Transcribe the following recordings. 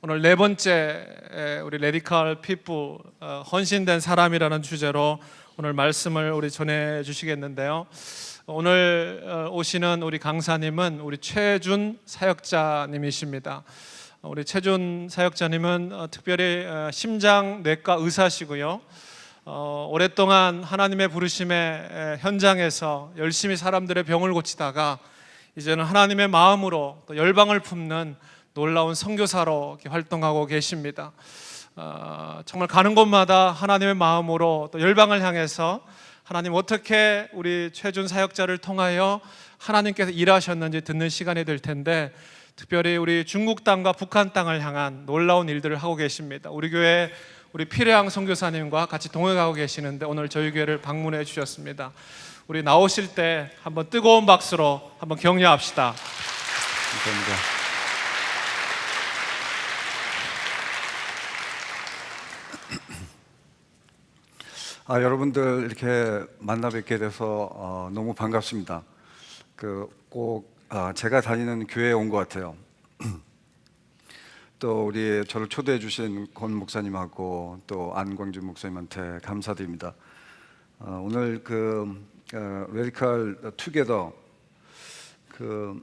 오늘 네 번째 우리 레디컬 피플 헌신된 사람이라는 주제로 오늘 말씀을 우리 전해 주시겠는데요. 오늘 오시는 우리 강사님은 우리 최준 사역자님이십니다. 우리 최준 사역자님은 특별히 심장내과 의사시고요. 오랫동안 하나님의 부르심의 현장에서 열심히 사람들의 병을 고치다가 이제는 하나님의 마음으로 또 열방을 품는 놀라운 선교사로 활동하고 계십니다. 정말 가는 곳마다 하나님의 마음으로 또 열방을 향해서 하나님 어떻게 우리 최준 사역자를 통하여 하나님께서 일하셨는지 듣는 시간이 될 텐데, 특별히 우리 중국 땅과 북한 땅을 향한 놀라운 일들을 하고 계십니다. 우리 교회 우리 피레양 선교사님과 같이 동행하고 계시는데 오늘 저희 교회를 방문해 주셨습니다. 우리 나오실 때 한번 뜨거운 박수로 한번 격려합시다. 감사합니다. 여러분들 이렇게 만나 뵙게 돼서 너무 반갑습니다. 제가 다니는 교회에 온 것 같아요. 또 우리 저를 초대해 주신 권 목사님하고 또 안광준 목사님한테 감사드립니다. 오늘 레디컬 투게더 그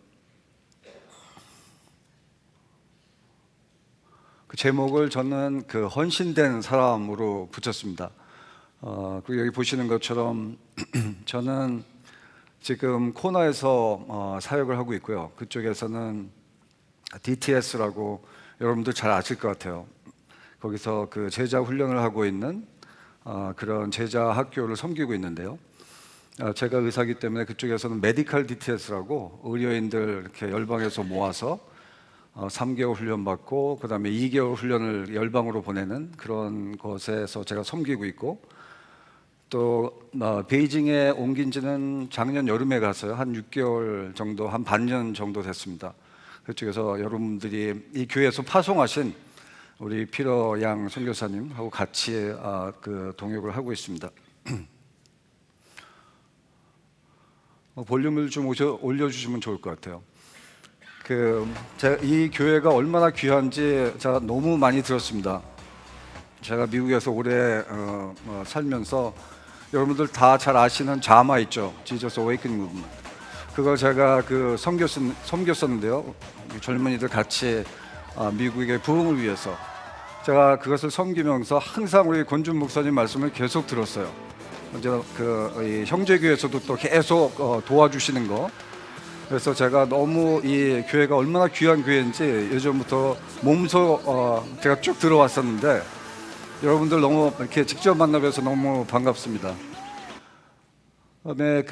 제목을 저는 헌신된 사람으로 붙였습니다. 그리고 여기 보시는 것처럼 저는 지금 코너에서 사역을 하고 있고요. 그쪽에서는 DTS라고 여러분들 잘 아실 것 같아요. 거기서 제자 훈련을 하고 있는 그런 제자 학교를 섬기고 있는데요. 제가 의사이기 때문에 그쪽에서는 메디컬 DTS라고 의료인들 이렇게 열방에서 모아서 3개월 훈련 받고 그 다음에 2개월 훈련을 열방으로 보내는 그런 곳에서 제가 섬기고 있고, 또 베이징에 옮긴 지는 작년 여름에 갔어요. 한 6개월 정도, 한 반년 정도 됐습니다. 그쪽에서 여러분들이 이 교회에서 파송하신 우리 피러 양 선교사님하고 같이 동역을 하고 있습니다. 볼륨을 좀 올려주시면 좋을 것 같아요. 이 교회가 얼마나 귀한지 제가 너무 많이 들었습니다. 제가 미국에서 오래 살면서 여러분들 다 잘 아시는 자마 있죠? Jesus Awakening Movement. 그걸 제가 섬겼었는데요. 젊은이들 같이 미국의 부흥을 위해서 제가 그것을 섬기면서 항상 우리 권준 목사님 말씀을 계속 들었어요. 이 형제교회에서도 또 계속 도와주시는 거. 그래서 제가 너무 이 교회가 얼마나 귀한 교회인지 예전부터 몸소 제가 쭉 들어왔었는데, 여러분들 너무 이렇게 직접 만나뵈서 너무 반갑습니다. 네,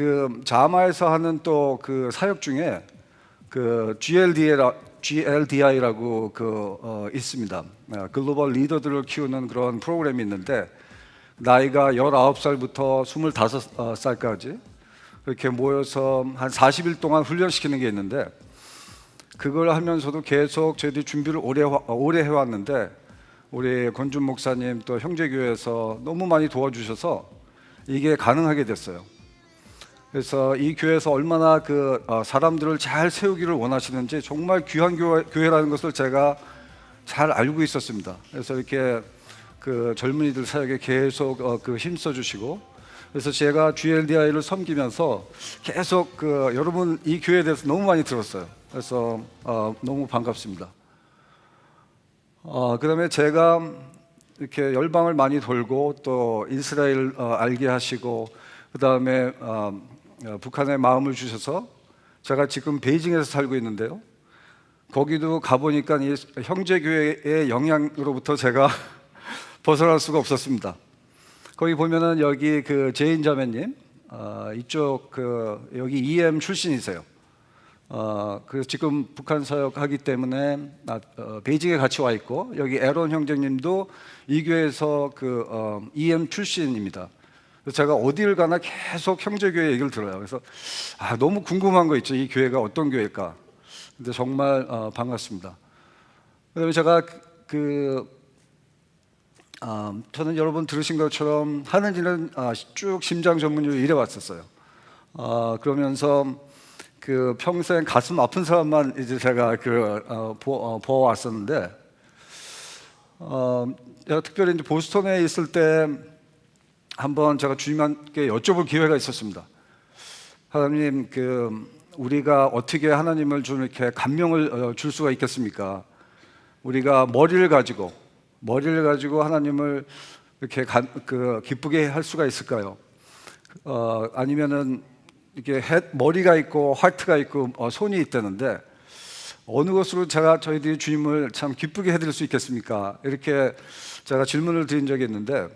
자마에서 하는 또 사역 중에 GLDI라고 있습니다. 글로벌 리더들을 키우는 그런 프로그램이 있는데, 나이가 19살부터 25살까지 이렇게 모여서 한 40일 동안 훈련시키는 게 있는데, 그걸 하면서도 계속 저희들이 준비를 오래 해왔는데, 우리 권준 목사님 또 형제교회에서 너무 많이 도와주셔서 이게 가능하게 됐어요. 그래서 이 교회에서 얼마나 사람들을 잘 세우기를 원하시는지 정말 귀한 교회라는 것을 제가 잘 알고 있었습니다. 그래서 이렇게 젊은이들 사역에 계속 힘써 주시고, 그래서 제가 GLDI를 섬기면서 계속 여러분 이 교회에 대해서 너무 많이 들었어요. 그래서 너무 반갑습니다. 그 다음에 제가 이렇게 열방을 많이 돌고 또 이스라엘 알게 하시고, 그 다음에 북한에 마음을 주셔서 제가 지금 베이징에서 살고 있는데요. 거기도 가보니까 이 형제교회의 영향으로부터 제가 벗어날 수가 없었습니다. 거기 보면은 여기 제인 자매님 이쪽 여기 EM 출신이세요. 그래서 지금 북한 사역하기 때문에 베이징에 같이 와 있고, 여기 에론 형제님도 이 교회에서 EM 출신입니다. 그래서 제가 어디를 가나 계속 형제교회 얘기를 들어요. 그래서 너무 궁금한 거 있죠. 이 교회가 어떤 교회일까? 근데 정말 반갑습니다. 그다음에 제가 저는 여러분 들으신 것처럼 하는 일은 쭉 심장 전문의로 일해왔었어요. 그러면서 평생 가슴 아픈 사람만 이제 제가 보아왔었는데, 제가 특별히 이제 보스턴에 있을 때 한번 제가 주님께 여쭤볼 기회가 있었습니다. 하나님, 우리가 어떻게 하나님을 좀 이렇게 감명을 줄 수가 있겠습니까? 우리가 머리를 가지고 하나님을 이렇게 기쁘게 할 수가 있을까요? 아니면은 이게 머리가 있고 하트가 있고 손이 있다는데 어느 것으로 저희들이 주님을 참 기쁘게 해드릴 수 있겠습니까? 이렇게 제가 질문을 드린 적이 있는데,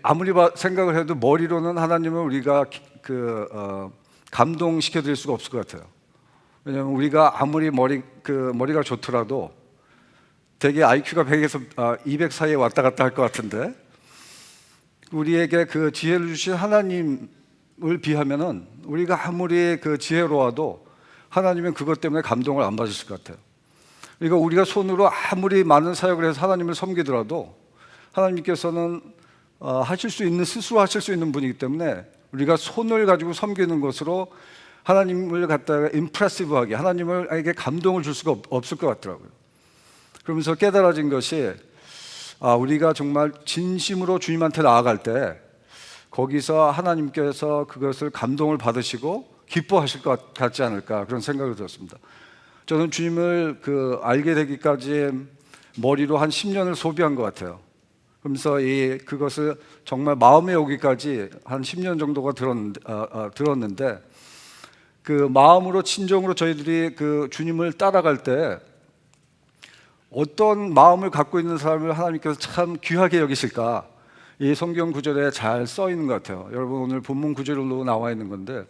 아무리 생각을 해도 머리로는 하나님을 우리가 감동시켜 드릴 수가 없을 것 같아요. 왜냐하면 우리가 아무리 머리가 좋더라도 되게 IQ가 100에서 200 사이에 왔다 갔다 할 것 같은데, 우리에게 그 지혜를 주신 하나님을 비하면은 우리가 아무리 지혜로워도 하나님은 그것 때문에 감동을 안 받으실 것 같아요. 그러니까 우리가 손으로 아무리 많은 사역을 해서 하나님을 섬기더라도 하나님께서는 스스로 하실 수 있는 분이기 때문에 우리가 손을 가지고 섬기는 것으로 하나님을 갖다가 임프레시브하게 하나님에게 감동을 줄 수가 없을 것 같더라고요. 그러면서 깨달아진 것이 우리가 정말 진심으로 주님한테 나아갈 때 거기서 하나님께서 그것을 감동을 받으시고 기뻐하실 것 같지 않을까, 그런 생각이 들었습니다. 저는 주님을 알게 되기까지 머리로 한 10년을 소비한 것 같아요. 그러면서 그것을 정말 마음에 오기까지 한 10년 정도가 들었는데, 그 마음으로 진정으로 저희들이 주님을 따라갈 때 어떤 마음을 갖고 있는 사람을 하나님께서 참 귀하게 여기실까, 이 성경 구절에 잘 써 있는 것 같아요. 여러분, 오늘 본문 구절로 나와 있는 건데,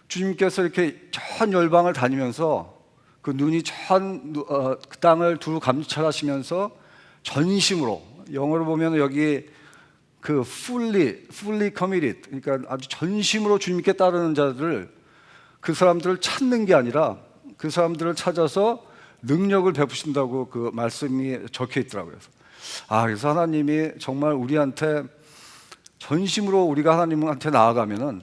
주님께서 이렇게 전 열방을 다니면서 그 눈이 그 땅을 두루 감찰하시면서 전심으로, 영어로 보면 여기 fully committed, 그러니까 아주 전심으로 주님께 따르는 자들을, 그 사람들을 찾는 게 아니라 그 사람들을 찾아서 능력을 베푸신다고 그 말씀이 적혀 있더라고요. 그래서 하나님이 정말 우리한테 전심으로 우리가 하나님한테 나아가면은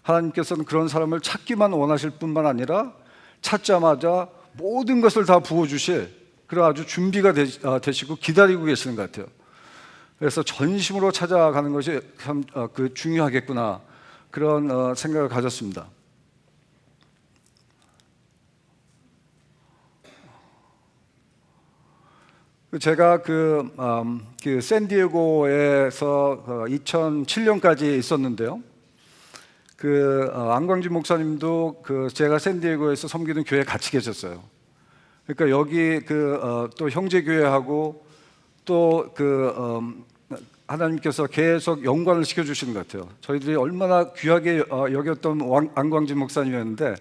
하나님께서는 그런 사람을 찾기만 원하실 뿐만 아니라 찾자마자 모든 것을 다 부어주실 그런 아주 준비가 되시고 기다리고 계시는 것 같아요. 그래서 전심으로 찾아가는 것이 참 중요하겠구나, 그런 생각을 가졌습니다. 제가 샌디에고에서 2007년까지 있었는데요. 안광진 목사님도 제가 샌디에고에서 섬기는 교회에 같이 계셨어요. 그러니까 여기 또 형제 교회하고 또 하나님께서 계속 연관을 시켜주시는 것 같아요. 저희들이 얼마나 귀하게 여겼던 안광진 목사님이었는데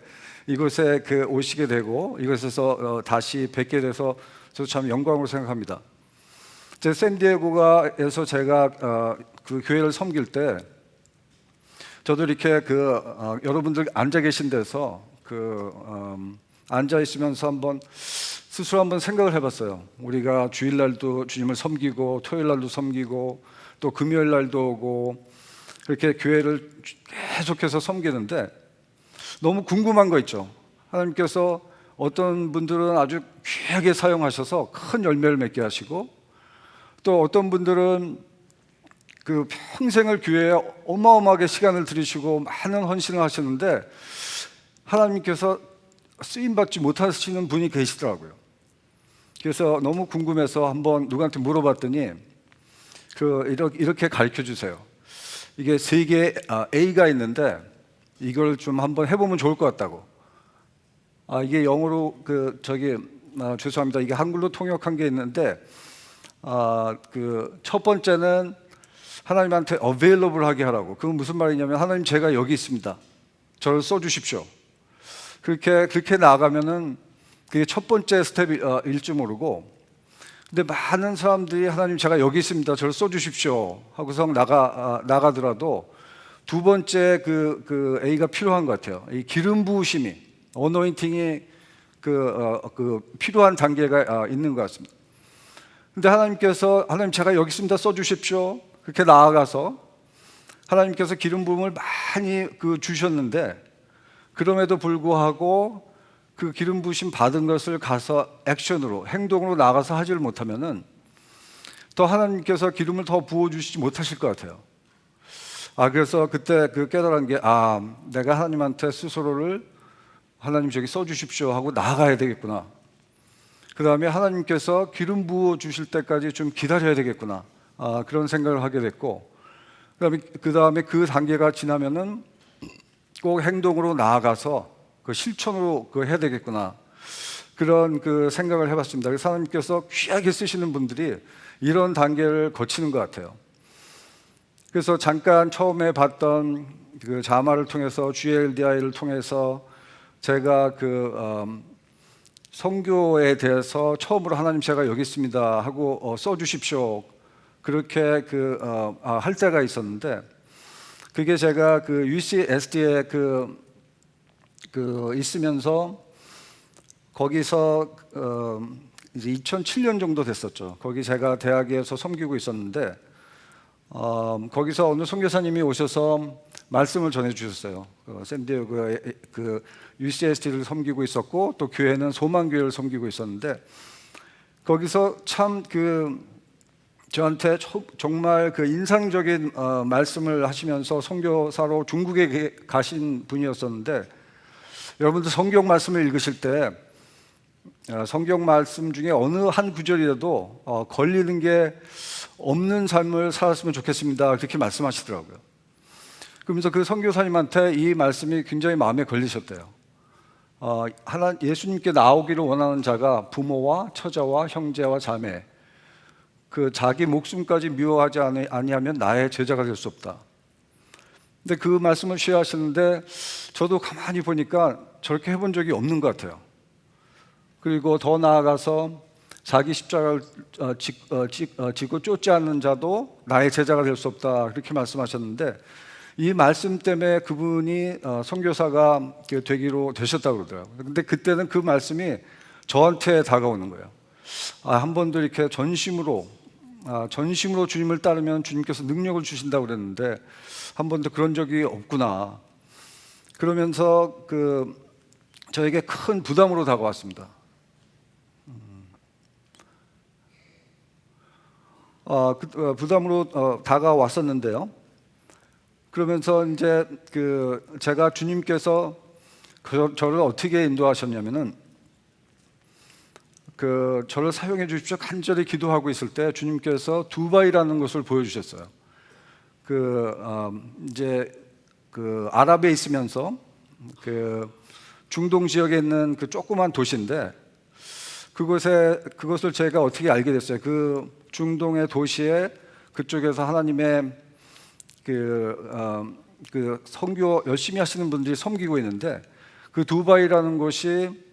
이곳에 오시게 되고 이곳에서 다시 뵙게 돼서 저도 참 영광으로 생각합니다. 제 샌디에고에서 제가 그 교회를 섬길 때 저도 이렇게 여러분들 앉아 계신 데서 앉아 있으면서 스스로 한번 생각을 해봤어요. 우리가 주일날도 주님을 섬기고 토요일날도 섬기고 또 금요일날도 오고 그렇게 교회를 계속해서 섬기는데 너무 궁금한 거 있죠. 하나님께서 어떤 분들은 아주 귀하게 사용하셔서 큰 열매를 맺게 하시고, 또 어떤 분들은 평생을 교회에 어마어마하게 시간을 들이시고 많은 헌신을 하시는데 하나님께서 쓰임받지 못하시는 분이 계시더라고요. 그래서 너무 궁금해서 한번 누구한테 물어봤더니 이렇게 가르쳐 주세요. 이게 세 개의 A가 있는데 이걸 좀 한번 해보면 좋을 것 같다고. 이게 영어로 죄송합니다. 이게 한글로 통역한 게 있는데 첫 번째는 하나님한테 available 하게 하라고. 그건 무슨 말이냐면 하나님, 제가 여기 있습니다. 저를 써주십시오. 그렇게 나아가면은 그게 첫 번째 스텝일 줄 모르고, 근데 많은 사람들이 하나님, 제가 여기 있습니다. 저를 써주십시오 하고서 나가더라도 두 번째 A가 필요한 것 같아요. 이 기름 부으심이, 어노인팅이 필요한 단계가 있는 것 같습니다. 근데 하나님께서, 하나님 제가 여기 있습니다. 써주십시오. 그렇게 나아가서 하나님께서 기름 부음을 많이 주셨는데 그럼에도 불구하고 그 기름 부으심 받은 것을 가서 액션으로 행동으로 나가서 하지를 못하면은 더 하나님께서 기름을 더 부어 주시지 못하실 것 같아요. 그래서 그때 그 깨달은 게 내가 하나님한테 스스로를 하나님 저기 써 주십시오 하고 나아가야 되겠구나. 그 다음에 하나님께서 기름 부어 주실 때까지 좀 기다려야 되겠구나. 그런 생각을 하게 됐고, 그 다음에 그 단계가 지나면은 꼭 행동으로 나아가서 그 실천으로 해야 되겠구나. 그런 그 생각을 해봤습니다. 그래서 하나님께서 귀하게 쓰시는 분들이 이런 단계를 거치는 것 같아요. 그래서 잠깐 처음에 봤던 그 자마를 통해서 GLDI를 통해서 제가 선교에 대해서 처음으로 하나님 제가 여기 있습니다 하고 써주십시오. 그렇게 할 때가 있었는데, 그게 제가 그 UCSD에 있으면서 거기서 이제 2007년 정도 됐었죠. 거기 제가 대학에서 섬기고 있었는데 거기서 어느 선교사님이 오셔서 말씀을 전해 주셨어요. 샌디에고의 UCSD를 섬기고 있었고 또 교회는 소망교회를 섬기고 있었는데, 거기서 참 저한테 정말 인상적인 말씀을 하시면서 선교사로 중국에 가신 분이었었는데, 여러분들 성경 말씀을 읽으실 때 성경 말씀 중에 어느 한 구절이라도 걸리는 게 없는 삶을 살았으면 좋겠습니다. 그렇게 말씀하시더라고요. 그러면서 그 선교사님한테 이 말씀이 굉장히 마음에 걸리셨대요. 예수님께 나오기를 원하는 자가 부모와 처자와 형제와 자매, 자기 목숨까지 미워하지 아니하면 나의 제자가 될 수 없다. 근데 그 말씀을 시하시는데 저도 가만히 보니까 저렇게 해본 적이 없는 것 같아요. 그리고 더 나아가서 자기 십자가를 지고 쫓지 않는 자도 나의 제자가 될 수 없다. 그렇게 말씀하셨는데, 이 말씀 때문에 그분이 선교사가 되기로 되셨다고 그러더라고요. 근데 그때는 그 말씀이 저한테 다가오는 거예요. 한 번도 이렇게 전심으로 주님을 따르면 주님께서 능력을 주신다고 그랬는데 한 번도 그런 적이 없구나. 그러면서 저에게 큰 부담으로 다가왔습니다. 부담으로 다가왔었는데요. 그러면서 이제 제가 주님께서 저를 어떻게 인도하셨냐면은 저를 사용해 주십시오 간절히 기도하고 있을 때 주님께서 두바이라는 곳을 보여주셨어요. 이제 아랍에 있으면서 중동 지역에 있는 조그만 도시인데, 그것을 제가 어떻게 알게 됐어요. 중동의 도시에 그쪽에서 하나님의 선교 열심히 하시는 분들이 섬기고 있는데, 두바이라는 곳이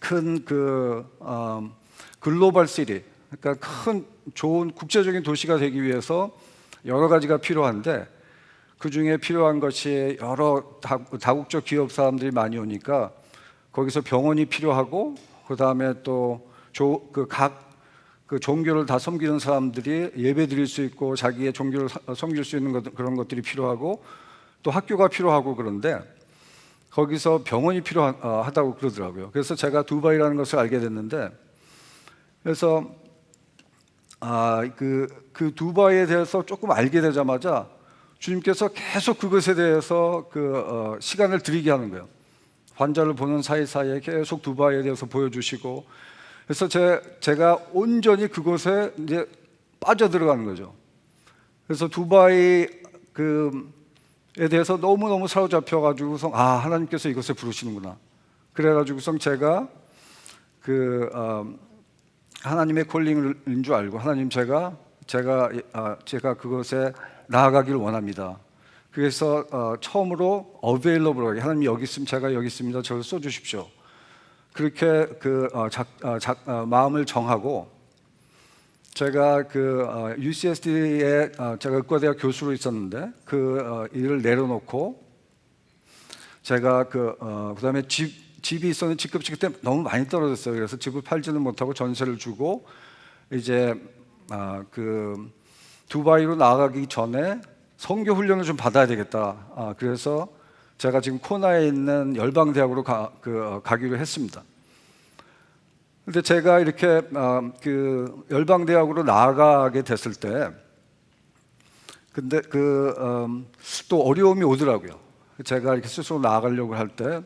큰 글로벌 시티, 그러니까 큰 좋은 국제적인 도시가 되기 위해서 여러 가지가 필요한데, 그 중에 필요한 것이 여러 다국적 기업 사람들이 많이 오니까 거기서 병원이 필요하고, 그 다음에 또 각 종교를 다 섬기는 사람들이 예배 드릴 수 있고 자기의 종교를 섬길 수 있는 그런 것들이 필요하고, 또 학교가 필요하고, 그런데 거기서 병원이 필요하다고 그러더라고요. 그래서 제가 두바이라는 것을 알게 됐는데, 그래서 두바이에 대해서 조금 알게 되자마자 주님께서 계속 그것에 대해서 시간을 들이게 하는 거예요. 환자를 보는 사이사이에 계속 두바이에 대해서 보여주시고, 그래서 제가 온전히 그곳에 이제 빠져들어가는 거죠. 그래서 두바이에 대해서 너무너무 사로잡혀가지고서 하나님께서 이것에 부르시는구나. 그래가지고서 제가 하나님의 콜링인 줄 알고, 하나님 제가 그것에 나아가기를 원합니다. 그래서 처음으로 available하게, 하나님 여기 있으면 제가 여기 있습니다. 저를 써주십시오. 그렇게 마음을 정하고, 제가 UCSD에 제가 의과대학 교수로 있었는데 일을 내려놓고, 제가 그다음에 집이 있었는데 집값이 그때 너무 많이 떨어졌어요. 그래서 집을 팔지는 못하고 전세를 주고, 이제 두바이로 나가기 전에 선교 훈련을 좀 받아야 되겠다. 그래서 제가 지금 코나에 있는 열방대학으로 가기로 했습니다. 근데 제가 이렇게 그 열방대학으로 나가게 됐을 때, 근데 또 어려움이 오더라고요. 제가 이렇게 스스로 나가려고 할 때,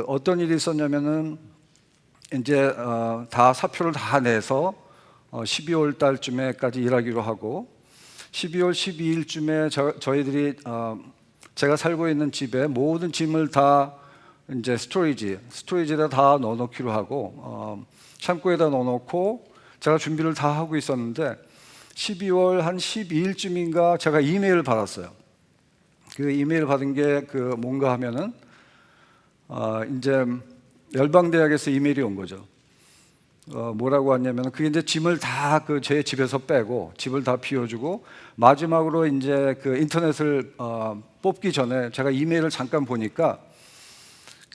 어떤 일이 있었냐면은 이제 다 사표를 다 내서 12월 달쯤에까지 일하기로 하고, 12월 12일쯤에 저희들이 제가 살고 있는 집에 모든 짐을 다 이제 스토리지에다 다 넣어놓기로 하고 창고에다 넣어놓고 제가 준비를 다 하고 있었는데 12월 한 12일쯤인가 제가 이메일을 받았어요. 그 이메일 받은 게 뭔가 하면은 이제 열방대학에서 이메일이 온 거죠. 뭐라고 왔냐면 그게 이제 짐을 다 제 집에서 빼고 집을 다 비워주고 마지막으로 이제 인터넷을 뽑기 전에 제가 이메일을 잠깐 보니까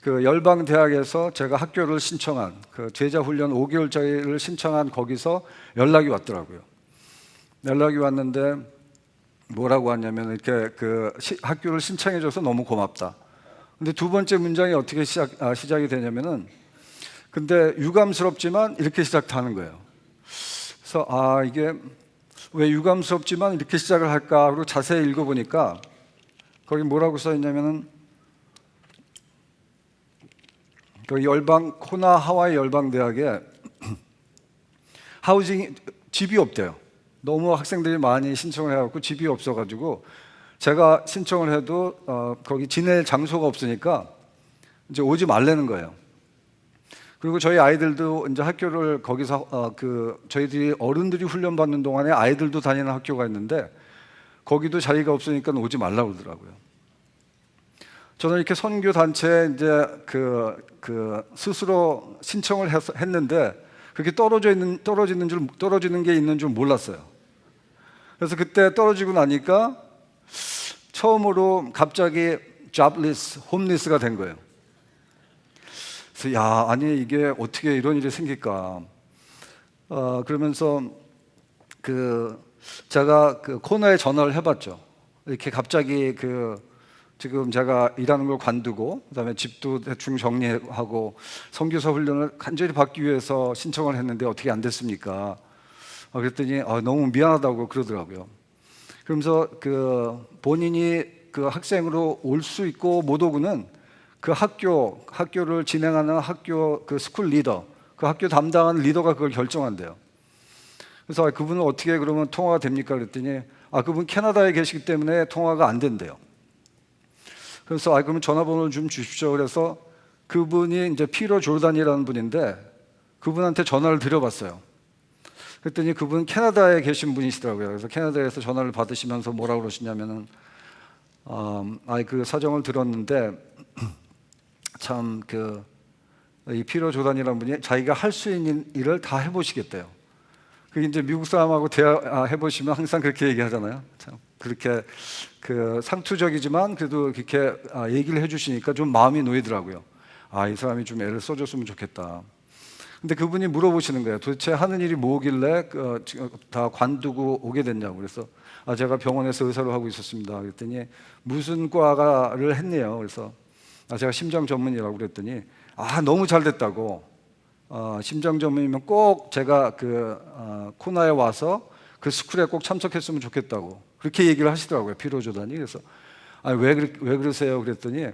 열방대학에서 제가 학교를 신청한 제자훈련 5개월짜리를 신청한 거기서 연락이 왔더라고요. 연락이 왔는데 뭐라고 왔냐면 이렇게 학교를 신청해줘서 너무 고맙다. 근데 두 번째 문장이 어떻게 시작이 되냐면은 근데 유감스럽지만 이렇게 시작하는 거예요. 그래서 이게 왜 유감스럽지만 이렇게 시작을 할까 하고 자세히 읽어보니까 거기 뭐라고 써 있냐면은 코나 하와이 열방대학에 집이 없대요. 너무 학생들이 많이 신청을 해갖고 집이 없어가지고 제가 신청을 해도 거기 지낼 장소가 없으니까 이제 오지 말라는 거예요. 그리고 저희 아이들도 이제 학교를 거기서 저희들이 어른들이 훈련 받는 동안에 아이들도 다니는 학교가 있는데 거기도 자리가 없으니까 오지 말라고 그러더라고요. 저는 이렇게 선교 단체에 이제 스스로 신청을 했는데 그렇게 떨어지는 게 있는 줄 몰랐어요. 그래서 그때 떨어지고 나니까 처음으로 갑자기 jobless, homeless가 된 거예요. 그래서 아니 이게 어떻게 이런 일이 생길까? 그러면서 제가 코너에 전화를 해봤죠. 이렇게 갑자기 지금 제가 일하는 걸 관두고 그다음에 집도 대충 정리하고 선교사 훈련을 간절히 받기 위해서 신청을 했는데 어떻게 안 됐습니까? 그랬더니 너무 미안하다고 그러더라고요. 그러면서 본인이 학생으로 올 수 있고 못 오고는 학교를 진행하는 학교 스쿨 리더, 학교 담당하는 리더가 그걸 결정한대요. 그래서 그분은 어떻게 그러면 통화가 됩니까? 그랬더니 그분 캐나다에 계시기 때문에 통화가 안 된대요. 그래서 그러면 전화번호를 좀 주십시오. 그래서 그분이 이제 피로 조르단이라는 분인데 그분한테 전화를 드려봤어요. 그랬더니 그분 캐나다에 계신 분이시더라고요. 그래서 캐나다에서 전화를 받으시면서 뭐라고 그러시냐면은 그 사정을 들었는데 참 이 피로 조단이라는 분이 자기가 할 수 있는 일을 다 해보시겠대요. 그게 이제 미국 사람하고 해보시면 항상 그렇게 얘기하잖아요. 참 그렇게 상투적이지만 그래도 그렇게 얘기를 해주시니까 좀 마음이 놓이더라고요. 이 사람이 좀 애를 써줬으면 좋겠다. 근데 그분이 물어보시는 거예요. 도대체 하는 일이 뭐길래 다 관두고 오게 됐냐고. 그래서 제가 병원에서 의사로 하고 있었습니다. 그랬더니 무슨 과를 했네요. 그래서 제가 심장 전문이라고 그랬더니 너무 잘 됐다고. 심장 전문이면 꼭 제가 코나에 와서 스쿨에 꼭 참석했으면 좋겠다고 그렇게 얘기를 하시더라고요. 피로조단이. 그래서 왜 그러세요? 그랬더니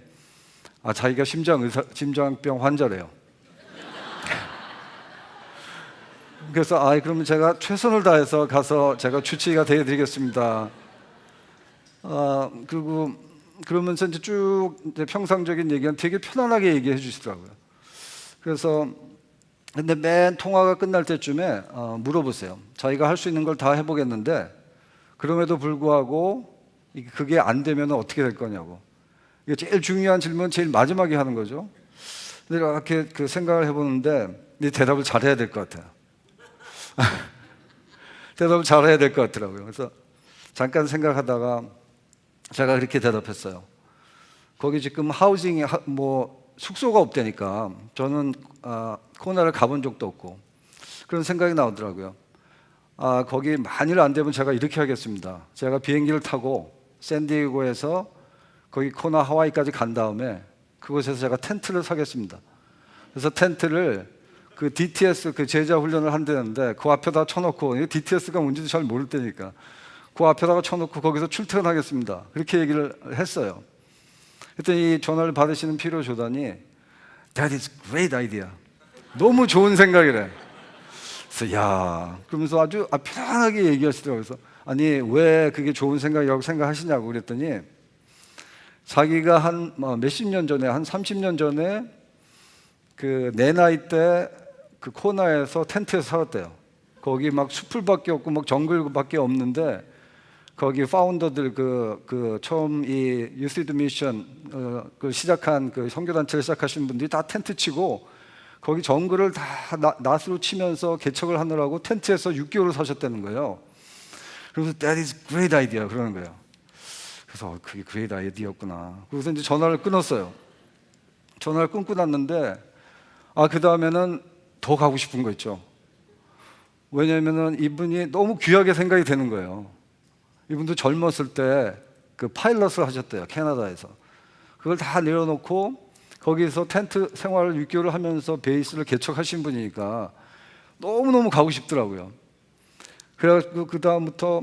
자기가 심장병 환자래요. 그래서 그러면 제가 최선을 다해서 가서 제가 주치의가 되어드리겠습니다. 그리고 그러면서 이제 쭉 평상적인 얘기는 되게 편안하게 얘기해 주시더라고요. 그래서 근데 맨 통화가 끝날 때쯤에 물어보세요. 자기가 할 수 있는 걸 다 해보겠는데 그럼에도 불구하고 그게 안 되면 어떻게 될 거냐고. 이게 제일 중요한 질문 제일 마지막에 하는 거죠. 근데 이렇게 생각을 해보는데 이 대답을 잘해야 될 것 같아요. 대답을 잘해야 될 것 같더라고요. 그래서 잠깐 생각하다가 제가 그렇게 대답했어요. 거기 지금 숙소가 없다니까 저는 코나를 가본 적도 없고 그런 생각이 나오더라고요. 거기 만일 안 되면 제가 이렇게 하겠습니다. 제가 비행기를 타고 샌디에고에서 거기 코나 하와이까지 간 다음에 그곳에서 제가 텐트를 사겠습니다. 그래서 텐트를 그 DTS 그 제자 훈련을 한다는데 그 앞에다 쳐놓고, DTS가 뭔지도 잘 모를 때니까 그 앞에다가 쳐놓고 거기서 출퇴근하겠습니다. 그렇게 얘기를 했어요. 그랬더니 이 전화를 받으시는 피로 조단이 That is great idea. 너무 좋은 생각이래. 그래서 야, 그러면서 아주 편안하게 얘기하시더라고요. 그래서 아니 왜 그게 좋은 생각이라고 생각하시냐고 그랬더니 자기가 한 몇십 년 전에, 한 30년 전에 그 내 나이 때 그 코나에서 텐트에서 살았대요. 거기 막 숲을밖에 없고 막 정글밖에 없는데 거기 파운더들 그 처음 이 유시드 미션 그 시작한 그 선교단체를 시작하신 분들이 다 텐트 치고 거기 정글을 다 낫으로 치면서 개척을 하느라고 텐트에서 6개월을 사셨다는 거예요. 그래서 That is great idea 그러는 거예요. 그래서 그게 great idea였구나. 그래서 이제 전화를 끊었어요. 전화를 끊고 났는데 그 다음에는 더 가고 싶은 거 있죠. 왜냐하면은 이분이 너무 귀하게 생각이 되는 거예요. 이분도 젊었을 때 그 파일럿을 하셨대요. 캐나다에서. 그걸 다 내려놓고 거기서 텐트 생활을 6개월을 하면서 베이스를 개척하신 분이니까 너무너무 가고 싶더라고요. 그래가지고 그 다음부터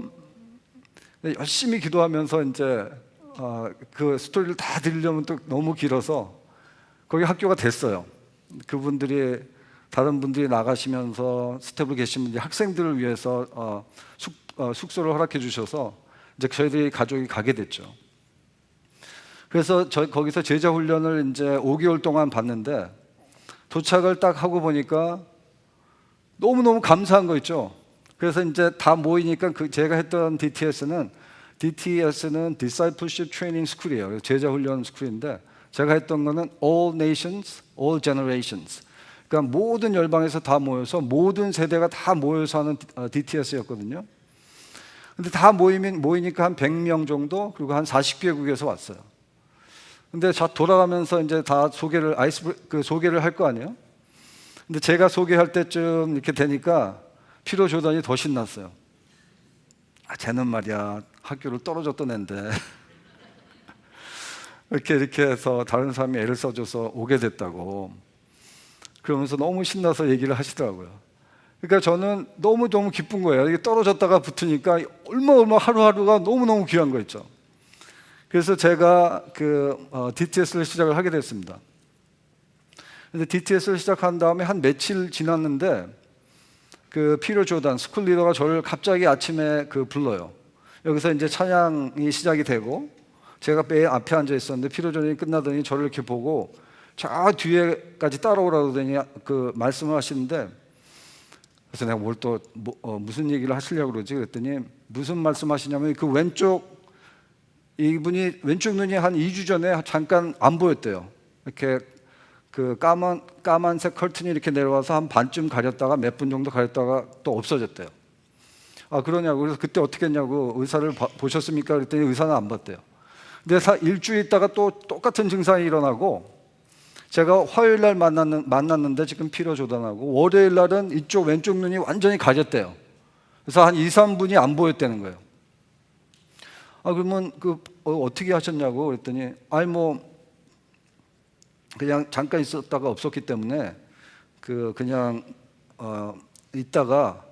열심히 기도하면서 이제 그 스토리를 다 들으려면 또 너무 길어서 거기 학교가 됐어요. 그분들이 다른 분들이 나가시면서 스텝으로 계신 분들이 학생들을 위해서 숙소를 허락해 주셔서 이제 저희들이 가족이 가게 됐죠. 그래서 거기서 제자 훈련을 이제 5개월 동안 받는데 도착을 딱 하고 보니까 너무너무 감사한 거 있죠. 그래서 이제 다 모이니까 제가 했던 DTS는 Discipleship Training School이에요. 제자 훈련 스쿨인데 제가 했던 거는 All Nations, All Generations. 그러니까 모든 열방에서 다 모여서 모든 세대가 다 모여서 하는 DTS였거든요. 근데 다 모이니까 한 100명 정도, 그리고 한 40개국에서 왔어요. 근데 돌아가면서 이제 다 소개를 할 거 아니에요? 근데 제가 소개할 때쯤 이렇게 되니까 피로 조단이 더 신났어요. 쟤는 말이야 학교를 떨어졌던 앤데 이렇게 해서 다른 사람이 애를 써줘서 오게 됐다고. 그러면서 너무 신나서 얘기를 하시더라고요. 그러니까 저는 너무너무 기쁜 거예요. 이게 떨어졌다가 붙으니까 얼마 하루하루가 너무너무 귀한 거 있죠. 그래서 제가 DTS를 시작을 하게 됐습니다. 근데 DTS를 시작한 다음에 한 며칠 지났는데 그 피로 조단 스쿨 리더가 저를 갑자기 아침에 불러요. 여기서 이제 찬양이 시작이 되고 제가 맨 앞에 앉아 있었는데 피로 조단이 끝나더니 저를 이렇게 보고 저 뒤에까지 따라오라고 그러더니 말씀을 하시는데 그래서 내가 무슨 얘기를 하시려고 그러지? 그랬더니 무슨 말씀하시냐면 이분이 왼쪽 눈이 한 2주 전에 잠깐 안 보였대요. 이렇게 까만색 커튼이 이렇게 내려와서 한 반쯤 가렸다가 몇 분 정도 가렸다가 또 없어졌대요. 그러냐고. 그래서 그때 어떻게 했냐고. 의사를 보셨습니까? 그랬더니 의사는 안 봤대요. 근데 일주일 있다가 또 똑같은 증상이 일어나고 제가 화요일 날 만났는데 지금 피로 조단하고 월요일 날은 이쪽 왼쪽 눈이 완전히 가렸대요. 그래서 한 2, 3분이 안 보였다는 거예요. 그러면 어떻게 하셨냐고 그랬더니 그냥 잠깐 있었다가 없었기 때문에 그냥 있다가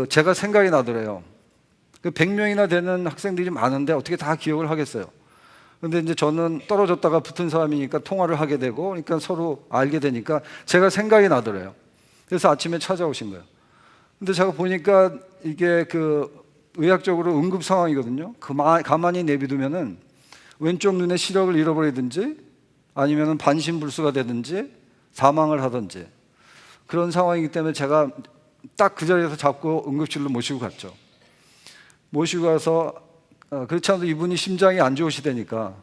제가 생각이 나더래요. 100명이나 되는 학생들이 많은데 어떻게 다 기억을 하겠어요. 근데 이제 저는 떨어졌다가 붙은 사람이니까 통화를 하게 되고 그러니까 서로 알게 되니까 제가 생각이 나더래요. 그래서 아침에 찾아오신 거예요. 근데 제가 보니까 이게 의학적으로 응급 상황이거든요. 가만히 내비두면은 왼쪽 눈의 시력을 잃어버리든지 아니면은 반신불수가 되든지 사망을 하든지 그런 상황이기 때문에 제가 딱 그 자리에서 잡고 응급실로 모시고 갔죠. 모시고 가서 그렇지 않아도 이분이 심장이 안 좋으시다니까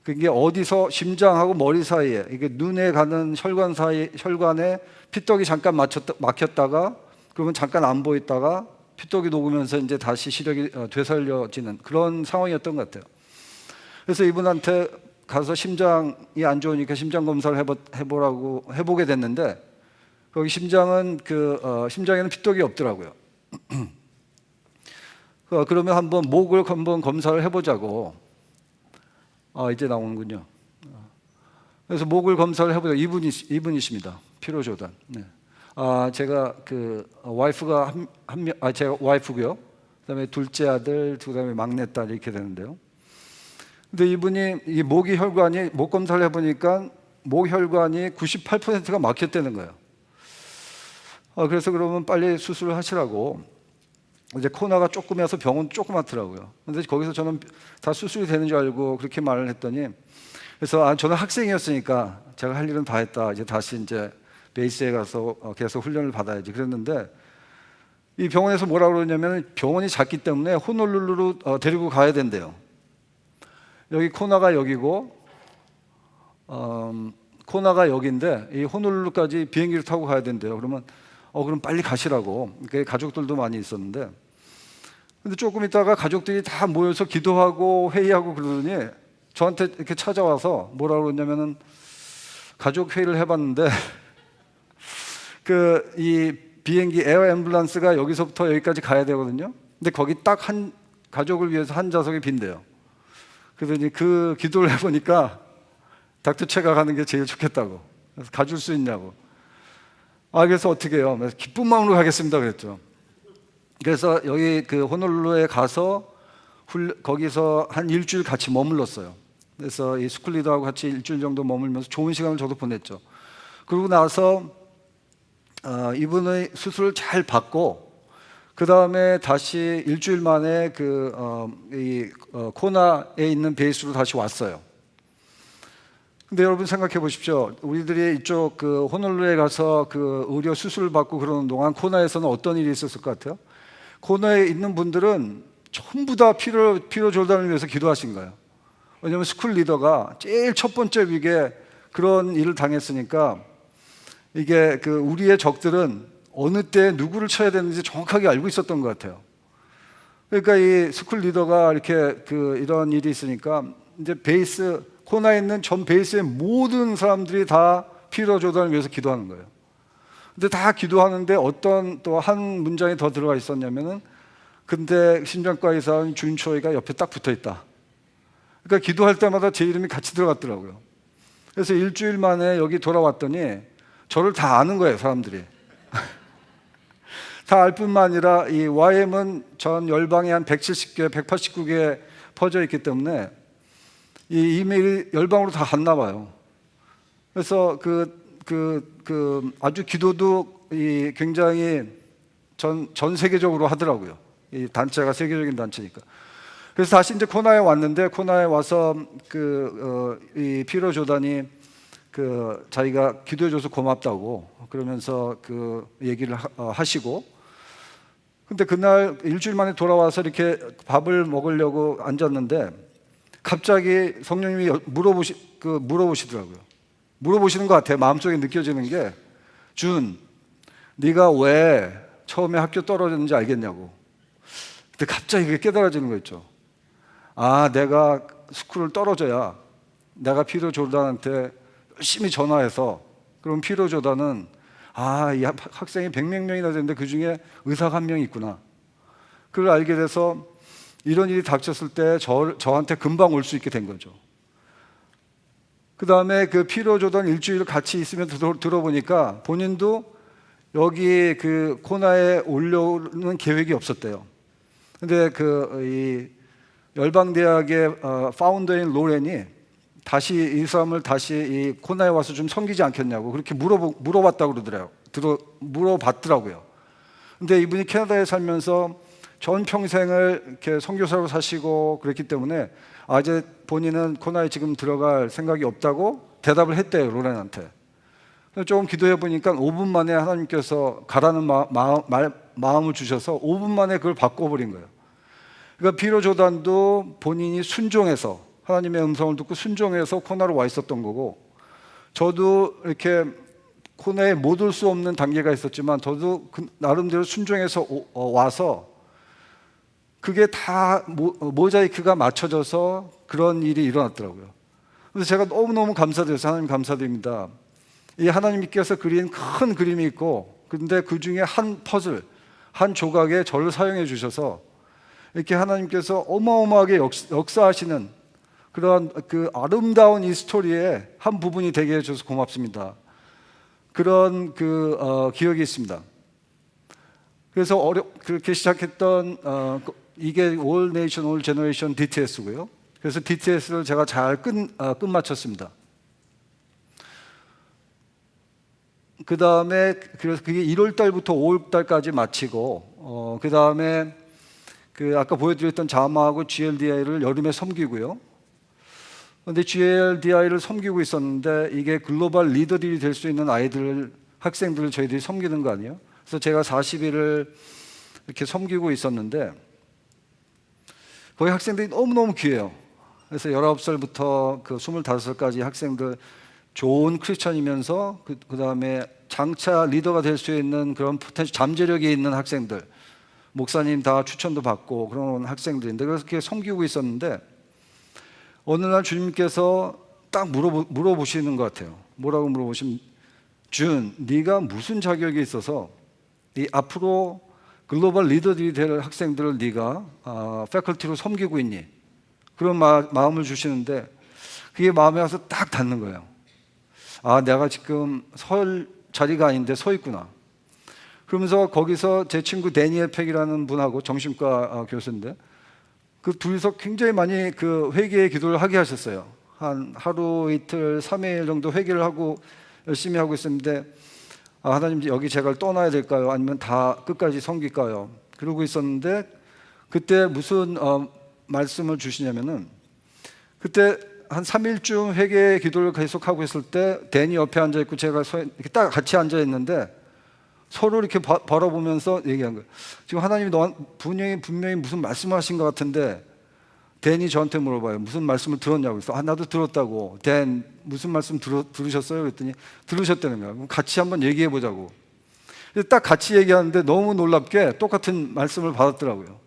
그게 어디서 심장하고 머리 사이에 이게 눈에 가는 혈관에 피떡이 잠깐 막혔다가 그러면 잠깐 안 보였다가 피떡이 녹으면서 이제 다시 시력이 되살려지는 그런 상황이었던 것 같아요. 그래서 이분한테 가서 심장이 안 좋으니까 심장 검사를 해보게 됐는데 거기 심장에는 피떡이 없더라고요. 그러면 목을 한번 검사를 해보자고. 이제 나오는군요. 그래서 목을 검사를 해보자. 이분이십니다. 피로 조단. 네. 제가 그 와이프가 제가 와이프고요. 그다음에 둘째 아들, 그다음에 막내 딸 이렇게 되는데요. 근데 이분이 이 모기 혈관이 목 검사를 해보니까 목 혈관이 98%가 막혔다는 거예요. 그래서 그러면 빨리 수술을 하시라고. 이제 코너가 조금해서 병원 조그맣더라고요. 근데 거기서 저는 다 수술이 되는 줄 알고 그렇게 말을 했더니, 그래서 저는 학생이었으니까 제가 할 일은 다 했다. 이제 다시 이제 베이스에 가서 계속 훈련을 받아야지 그랬는데, 이 병원에서 뭐라고 그러냐면 병원이 작기 때문에 호놀룰루로 데리고 가야 된대요. 여기 코너가 여기고 코너가 여기인데 이 호놀룰루까지 비행기를 타고 가야 된대요. 그러면 그럼 빨리 가시라고. 가족들도 많이 있었는데, 근데 조금 있다가 가족들이 다 모여서 기도하고 회의하고 그러더니 저한테 이렇게 찾아와서 뭐라고 그러냐면은, 가족 회의를 해봤는데 이 비행기 에어 앰뷸런스가 여기서부터 여기까지 가야 되거든요. 근데 거기 딱 한 가족을 위해서 한 좌석이 빈대요. 그러더니 그 기도를 해보니까 닥터체가 가는 게 제일 좋겠다고. 그래서 가줄 수 있냐고. 그래서 어떻게 해요? 그래서 기쁜 마음으로 가겠습니다 그랬죠. 그래서 여기 그 호놀룰루에 가서 거기서 한 일주일 같이 머물렀어요. 그래서 이 스쿨 리더하고 같이 일주일 정도 머물면서 좋은 시간을 저도 보냈죠. 그러고 나서 이분의 수술을 잘 받고, 그 다음에 다시 일주일 만에 코나에 있는 베이스로 다시 왔어요. 근데 여러분 생각해 보십시오. 우리들이 이쪽 그 호놀룰루에 가서 그 의료 수술을 받고 그러는 동안 코나에서는 어떤 일이 있었을 것 같아요? 코나에 있는 분들은 전부 다 피로 조단을 위해서 기도하신 거예요. 왜냐하면 스쿨 리더가 제일 첫 번째 위기에 그런 일을 당했으니까, 이게 우리의 적들은 어느 때 누구를 쳐야 되는지 정확하게 알고 있었던 것 같아요. 그러니까 이 스쿨 리더가 이렇게 이런 일이 있으니까 이제 코나에 있는 전 베이스의 모든 사람들이 다 피로 조단을 위해서 기도하는 거예요. 근데 다 기도하는데 어떤 또 한 문장이 더 들어가 있었냐면은, 근데 심장과 의사인 준초이가 옆에 딱 붙어 있다. 그러니까 기도할 때마다 제 이름이 같이 들어갔더라고요. 그래서 일주일 만에 여기 돌아왔더니 저를 다 아는 거예요, 사람들이. 다 알 뿐만 아니라 이 YM은 전 열방에 한 170개, 189개 퍼져 있기 때문에 이 이메일이 열방으로 다 갔나 봐요. 그래서 아주 기도도 굉장히 전 세계적으로 하더라고요. 이 단체가 세계적인 단체니까. 그래서 다시 이제 코나에 왔는데, 코나에 와서 이 피로 조단이 자기가 기도해줘서 고맙다고 그러면서 얘기를 하시고, 근데 그날 일주일 만에 돌아와서 이렇게 밥을 먹으려고 앉았는데 갑자기 성령님이 물어보시더라고요. 물어보시는 것 같아요. 마음속에 느껴지는 게, 준, 네가 왜 처음에 학교 떨어졌는지 알겠냐고. 근데 갑자기 그게 깨달아지는 거 있죠. 내가 스쿨을 떨어져야 내가 피로 조단한테 열심히 전화해서, 그럼 피로 조단은 이 학생이 100몇 명이나 되는데 그 중에 의사가 한 명 있구나. 그걸 알게 돼서 이런 일이 닥쳤을 때 저한테 금방 올 수 있게 된 거죠. 그 다음에 피로 조단 일주일 같이 있으면서 들어보니까 본인도 여기 코나에 오려는 계획이 없었대요. 근데 이 열방대학의 파운더인 로렌이 다시 이 사람을 다시 이 코나에 와서 좀 섬기지 않겠냐고 그렇게 물어봤다고 물어봤더라고요. 근데 이분이 캐나다에 살면서 전 평생을 이렇게 선교사로 사시고 그랬기 때문에 이제 본인은 코나에 지금 들어갈 생각이 없다고 대답을 했대요, 로렌한테. 조금 기도해 보니까 5분 만에 하나님께서 가라는 마음을 주셔서 5분 만에 그걸 바꿔버린 거예요. 그러니까 피로 조단도 본인이 순종해서, 하나님의 음성을 듣고 순종해서 코나로 와 있었던 거고, 저도 이렇게 코나에 못 올 수 없는 단계가 있었지만 저도 나름대로 순종해서 와서 그게 다 모자이크가 맞춰져서 그런 일이 일어났더라고요. 그래서 제가 너무너무 감사드려서, 하나님 감사드립니다. 이 하나님께서 그린 큰 그림이 있고, 근데 그 중에 한 퍼즐, 한 조각에 저를 사용해 주셔서 이렇게 하나님께서 어마어마하게 역사하시는 그런 그 아름다운 이 스토리의 한 부분이 되게 해줘서 고맙습니다. 그런 기억이 있습니다. 그래서 그렇게 시작했던 이게 All Nation, All Generation DTS고요. 그래서 DTS를 제가 잘 끝마쳤습니다. 그 다음에 그래서 그게 1월 달부터 5월 달까지 마치고 그 다음에 아까 보여드렸던 자마하고 GLDI를 여름에 섬기고요. 그런데 GLDI를 섬기고 있었는데 이게 글로벌 리더들이 될 수 있는 학생들을 저희들이 섬기는 거 아니에요? 그래서 제가 40일을 이렇게 섬기고 있었는데 거기 학생들이 너무너무 귀해요. 그래서 19살부터 25살까지 학생들 좋은 크리스천이면서 그 다음에 장차 리더가 될 수 있는 그런 잠재력이 있는 학생들, 목사님 다 추천도 받고 그런 학생들인데 그래서 그렇게 섬기고 있었는데 어느 날 주님께서 딱 물어보시는 것 같아요. 뭐라고 물어보시면 준, 네가 무슨 자격이 있어서 이 앞으로 글로벌 리더들이 될 학생들을 네가 패컬티로 섬기고 있니? 그런 마음을 주시는데 그게 마음에 와서 딱 닿는 거예요. 내가 지금 설 자리가 아닌데 서 있구나. 그러면서 거기서 제 친구 데니엘 팩이라는 분하고 정신과 교수인데 그 둘이서 굉장히 많이 회개의 기도를 하게 하셨어요. 한 하루 이틀 3일 정도 회개를 하고 열심히 하고 있었는데 하나님 여기 제가 떠나야 될까요? 아니면 다 끝까지 섬길까요? 그러고 있었는데 그때 무슨 말씀을 주시냐면은 그때 한 3일쯤 회개의 기도를 계속하고 있을 때 데니 옆에 앉아있고 제가 이렇게 딱 같이 앉아있는데 서로 이렇게 바라보면서 얘기한 거예요. 지금 하나님이 분명히 무슨 말씀을 하신 것 같은데 댄이 저한테 물어봐요. 무슨 말씀을 들었냐고. 그래서 나도 들었다고. 댄 무슨 말씀 들으셨어요? 그랬더니 들으셨다는 거예요. 그럼 같이 한번 얘기해 보자고. 딱 같이 얘기하는데 너무 놀랍게 똑같은 말씀을 받았더라고요.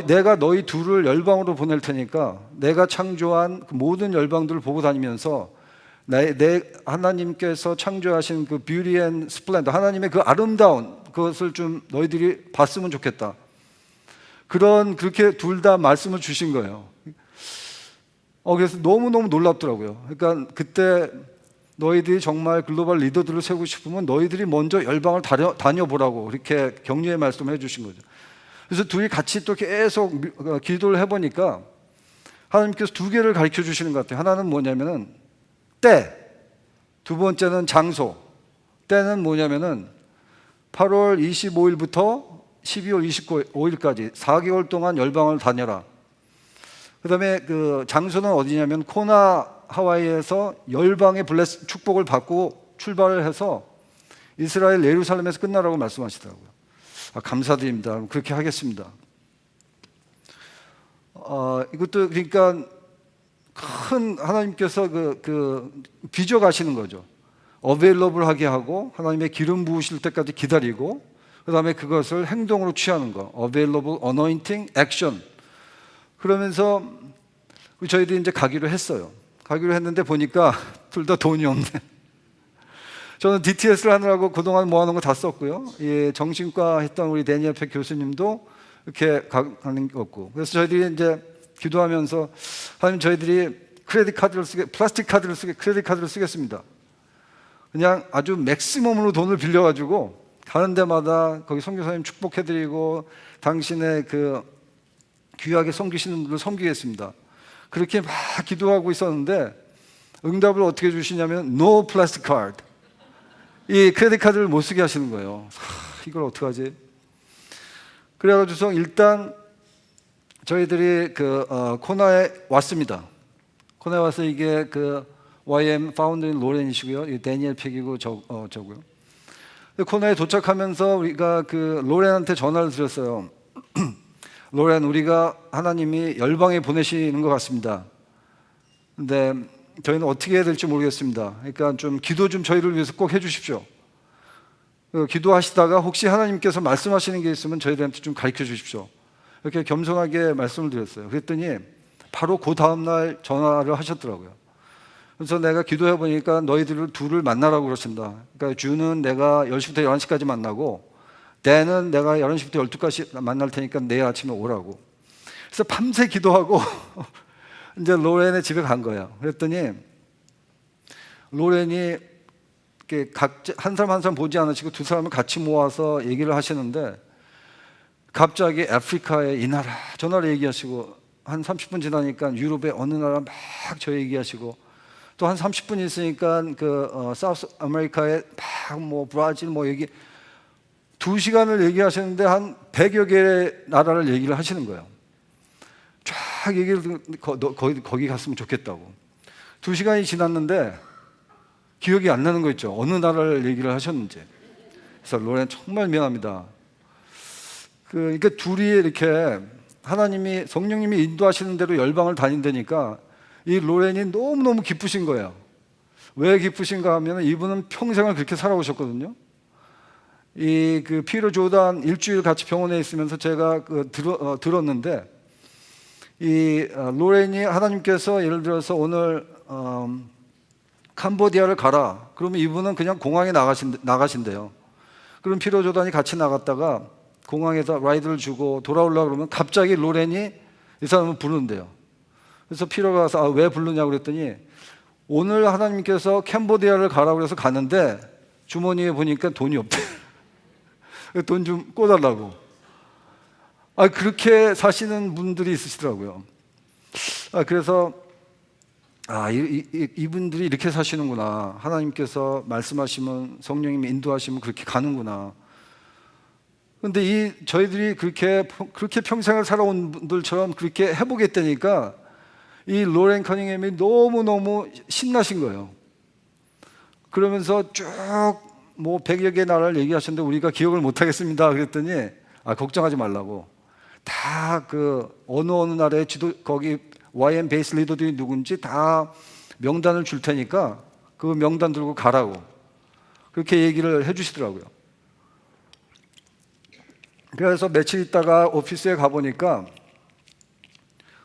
내가 너희 둘을 열방으로 보낼 테니까 내가 창조한 그 모든 열방들을 보고 다니면서 내 하나님께서 창조하신 그 뷰티 앤 스플렌더, 하나님의 그 아름다운 그것을 좀 너희들이 봤으면 좋겠다. 그렇게 둘 다 말씀을 주신 거예요. 그래서 너무너무 놀랍더라고요. 그러니까 그때 너희들이 정말 글로벌 리더들을 세우고 싶으면 너희들이 먼저 열방을 다녀보라고 이렇게 격려의 말씀을 해주신 거죠. 그래서 둘이 같이 또 계속 기도를 해보니까 하나님께서 두 개를 가르쳐 주시는 것 같아요. 하나는 뭐냐면은 때, 두 번째는 장소. 때는 뭐냐면은 8월 25일부터 12월 25일까지 4개월 동안 열방을 다녀라. 그 다음에 장소는 어디냐면 코나 하와이에서 열방의 축복을 받고 출발을 해서 이스라엘 예루살렘에서 끝나라고 말씀하시더라고요. 감사드립니다. 그렇게 하겠습니다. 이것도 그러니까 큰 하나님께서 빚어가시는 거죠. 어베일러블 하게 하고 하나님의 기름 부으실 때까지 기다리고 그 다음에 그것을 행동으로 취하는 거. 어베일러블, 어노인팅, 액션. 그러면서 저희들이 이제 가기로 했어요. 가기로 했는데 보니까 둘 다 돈이 없네. 저는 DTS를 하느라고 그동안 모아놓은 거 다 썼고요. 정신과 했던 우리 데니엘 팩 교수님도 이렇게 가는 게 없고. 그래서 저희들이 이제 기도하면서 하나님 저희들이 플라스틱 카드를 크레딧 카드를 쓰겠습니다. 그냥 아주 맥시멈으로 돈을 빌려가지고 가는 데마다 거기 선교사님 축복해드리고 당신의 귀하게 섬기시는 분들 섬기겠습니다. 그렇게 막 기도하고 있었는데 응답을 어떻게 주시냐면 No plastic card. 이 크레딧 카드를 못 쓰게 하시는 거예요. 이걸 어떡하지? 그래가지고서 일단 저희들이 코나에 왔습니다. 코나에 와서 이게 YM 파운더인 로렌이시고요. 이 데니엘 팩이고 저고요. 코나에 도착하면서 우리가 로렌한테 전화를 드렸어요. 로렌, 우리가 하나님이 열방에 보내시는 것 같습니다. 근데 저희는 어떻게 해야 될지 모르겠습니다. 그러니까 좀 기도 좀 저희를 위해서 꼭 해주십시오. 기도하시다가 혹시 하나님께서 말씀하시는 게 있으면 저희들한테 좀 가르쳐 주십시오. 이렇게 겸손하게 말씀을 드렸어요. 그랬더니 바로 그 다음날 전화를 하셨더라고요. 그래서 내가 기도해 보니까 너희들을 둘을 만나라고 그러신다. 그러니까 주는 내가 10시부터 11시까지 만나고 대는 내가 11시부터 12시까지 만날 테니까 내일 아침에 오라고. 그래서 밤새 기도하고 이제 로렌의 집에 간 거예요. 그랬더니 로렌이 이렇게 각자 한 사람 한 사람 보지 않으시고 두 사람을 같이 모아서 얘기를 하시는데 갑자기 아프리카의 이 나라 저 나라 얘기하시고 한 30분 지나니까 유럽의 어느 나라 막 저 얘기하시고 또 한 30분 있으니까 사우스 아메리카의 막 뭐 브라질 뭐 얘기 2시간을 얘기하시는데 한 100여 개의 나라를 얘기를 하시는 거예요. 쫙 얘기를 거기 갔으면 좋겠다고. 2시간이 지났는데 기억이 안 나는 거 있죠. 어느 나라를 얘기를 하셨는지. 그래서 로렌 정말 미안합니다. 그러니까 둘이 이렇게 하나님이 성령님이 인도하시는 대로 열방을 다닌다니까 이 로렌이 너무너무 기쁘신 거예요. 왜 기쁘신가 하면 이분은 평생을 그렇게 살아오셨거든요. 그 피로 조단 일주일 같이 병원에 있으면서 제가 들었는데 이 로렌이 하나님께서 예를 들어서 오늘 캄보디아를 가라. 그러면 이분은 그냥 공항에 나가신대요. 그럼 피로 조단이 같이 나갔다가 공항에서 라이드를 주고 돌아오려고 그러면 갑자기 로렌이 이 사람을 부르는데요. 그래서 피로가 가서 왜 부르냐고 그랬더니 오늘 하나님께서 캄보디아를 가라고 해서 가는데 주머니에 보니까 돈이 없대. 돈 좀 꿔달라고. 그렇게 사시는 분들이 있으시더라고요. 그래서 이분들이 이렇게 사시는구나. 하나님께서 말씀하시면 성령님이 인도하시면 그렇게 가는구나. 그런데 저희들이 그렇게 평생을 살아온 분들처럼 그렇게 해보겠다니까 이 로렌 커닝햄이 너무너무 신나신 거예요. 그러면서 쭉 뭐 100여 개 나라를 얘기하셨는데 우리가 기억을 못 하겠습니다. 그랬더니 걱정하지 말라고. 다 어느 나라의 거기 YM 베이스 리더들이 누군지 다 명단을 줄 테니까 그 명단 들고 가라고. 그렇게 얘기를 해주시더라고요. 그래서 며칠 있다가 오피스에 가보니까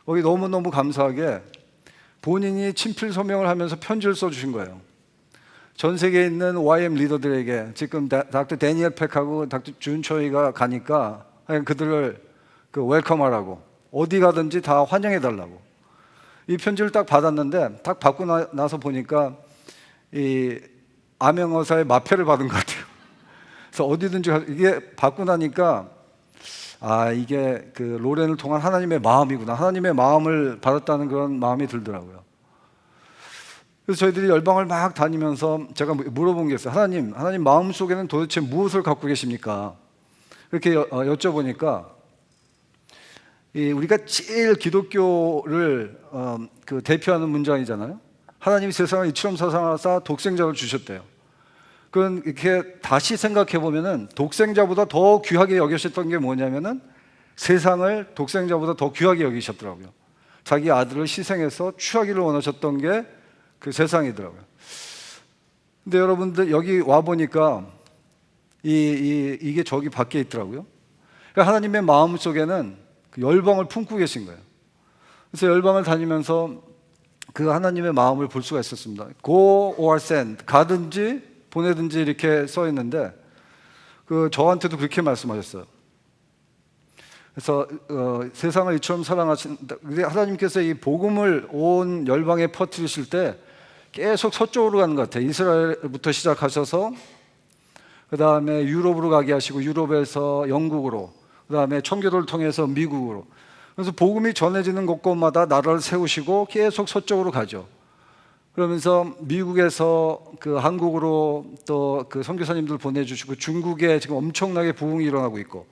거기 너무너무 감사하게 본인이 친필 서명을 하면서 편지를 써주신 거예요. 전 세계에 있는 YM 리더들에게 지금 닥터 데니엘 팩하고 닥터 준 초이가 가니까 그들을 웰컴하라고 어디 가든지 다 환영해달라고. 이 편지를 딱 받았는데 딱 받고 나서 보니까 이 암행어사의 마패를 받은 것 같아요. 그래서 어디든지 이게 받고 나니까 이게 로렌을 통한 하나님의 마음이구나. 하나님의 마음을 받았다는 그런 마음이 들더라고요. 그래서 저희들이 열방을 막 다니면서 제가 물어본 게 있어요. 하나님 마음속에는 도대체 무엇을 갖고 계십니까? 그렇게 여쭤보니까 우리가 제일 기독교를 대표하는 문장이잖아요. 하나님이 세상을 이처럼 사랑하사 독생자를 주셨대요. 그건 이렇게 다시 생각해 보면은 독생자보다 더 귀하게 여기셨던 게 뭐냐면은 세상을 독생자보다 더 귀하게 여기셨더라고요. 자기 아들을 희생해서 취하기를 원하셨던 게 그 세상이더라고요. 근데 여러분들 여기 와 보니까 이게 저기 밖에 있더라고요. 그러니까 하나님의 마음 속에는 열방을 품고 계신 거예요. 그래서 열방을 다니면서 그 하나님의 마음을 볼 수가 있었습니다. Go or send, 가든지 보내든지 이렇게 써 있는데 저한테도 그렇게 말씀하셨어요. 그래서 세상을 이처럼 사랑하신다. 하나님께서 이 복음을 온 열방에 퍼뜨리실 때 계속 서쪽으로 가는 것 같아요. 이스라엘부터 시작하셔서 그 다음에 유럽으로 가게 하시고 유럽에서 영국으로, 그 다음에 청교도를 통해서 미국으로. 그래서 복음이 전해지는 곳곳마다 나라를 세우시고 계속 서쪽으로 가죠. 그러면서 미국에서 한국으로 또 선교사님들 보내주시고 중국에 지금 엄청나게 부흥이 일어나고 있고,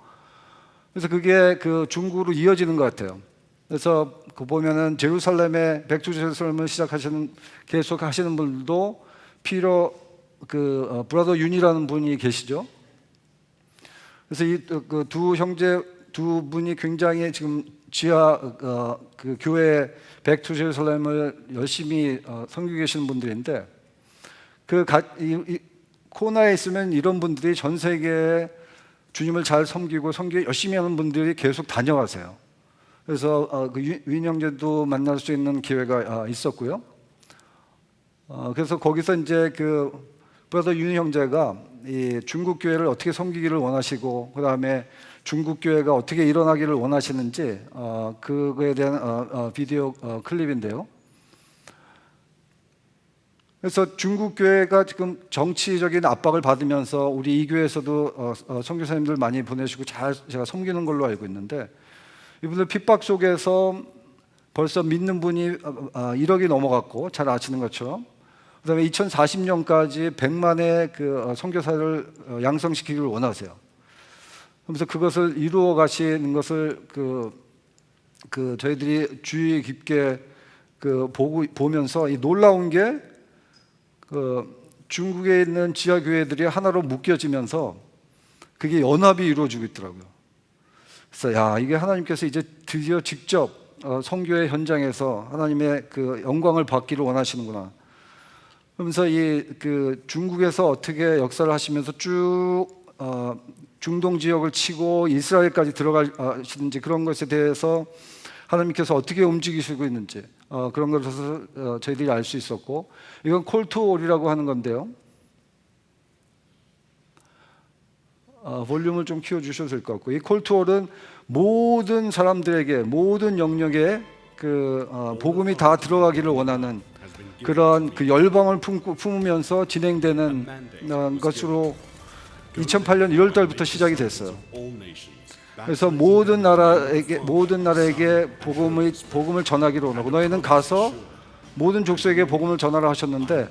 그래서 그게 중국으로 이어지는 것 같아요. 그래서 보면은 제루살렘에 백투 제루살렘을 계속 하시는 분들도 피로 브라더 윤이라는 분이 계시죠. 그래서 이 두 형제 두 분이 굉장히 지금 지하 교회 백투 제루살렘을 열심히 섬기고 계시는 분들인데 코나에 있으면 이런 분들이 전 세계에 주님을 잘 섬기고 열심히 하는 분들이 계속 다녀가세요. 그래서 윤 형제도 만날 수 있는 기회가 있었고요. 그래서 거기서 이제 브라더 윤 형제가 이 중국 교회를 어떻게 섬기기를 원하시고 그다음에 중국 교회가 어떻게 일어나기를 원하시는지 그거에 대한 비디오 클립인데요. 그래서 중국 교회가 지금 정치적인 압박을 받으면서 우리 이 교회에서도 선교사님들 많이 보내시고 잘 제가 섬기는 걸로 알고 있는데 이분들 핍박 속에서 벌써 믿는 분이 1억이 넘어갔고 잘 아시는 것처럼 그다음에 2040년까지 100만의 그 선교사를 양성시키기를 원하세요. 그래서 그것을 이루어 가시는 것을 저희들이 주의 깊게 보면서 이 놀라운 게 중국에 있는 지하 교회들이 하나로 묶여지면서 그게 연합이 이루어지고 있더라고요. 그래서 이게 하나님께서 이제 드디어 직접 선교의 현장에서 하나님의 그 영광을 받기를 원하시는구나. 그러면서 중국에서 어떻게 역사를 하시면서 쭉 중동 지역을 치고 이스라엘까지 들어가시는지 그런 것에 대해서 하나님께서 어떻게 움직이시고 있는지 그런 것을 저희들이 알 수 있었고 이건 콜투올이라고 하는 건데요. 볼륨을 좀 키워주셔도 될 것 같고 이 콜투올은 모든 사람들에게 모든 영역에 복음이 다 들어가기를 원하는 그런 그 열방을 품으면서 진행되는 것으로 2008년 1월 달부터 시작이 됐어요. 그래서 모든 나라에게 복음을 전하기로 원하고 너희는 가서 모든 족속에게 복음을 전하라 하셨는데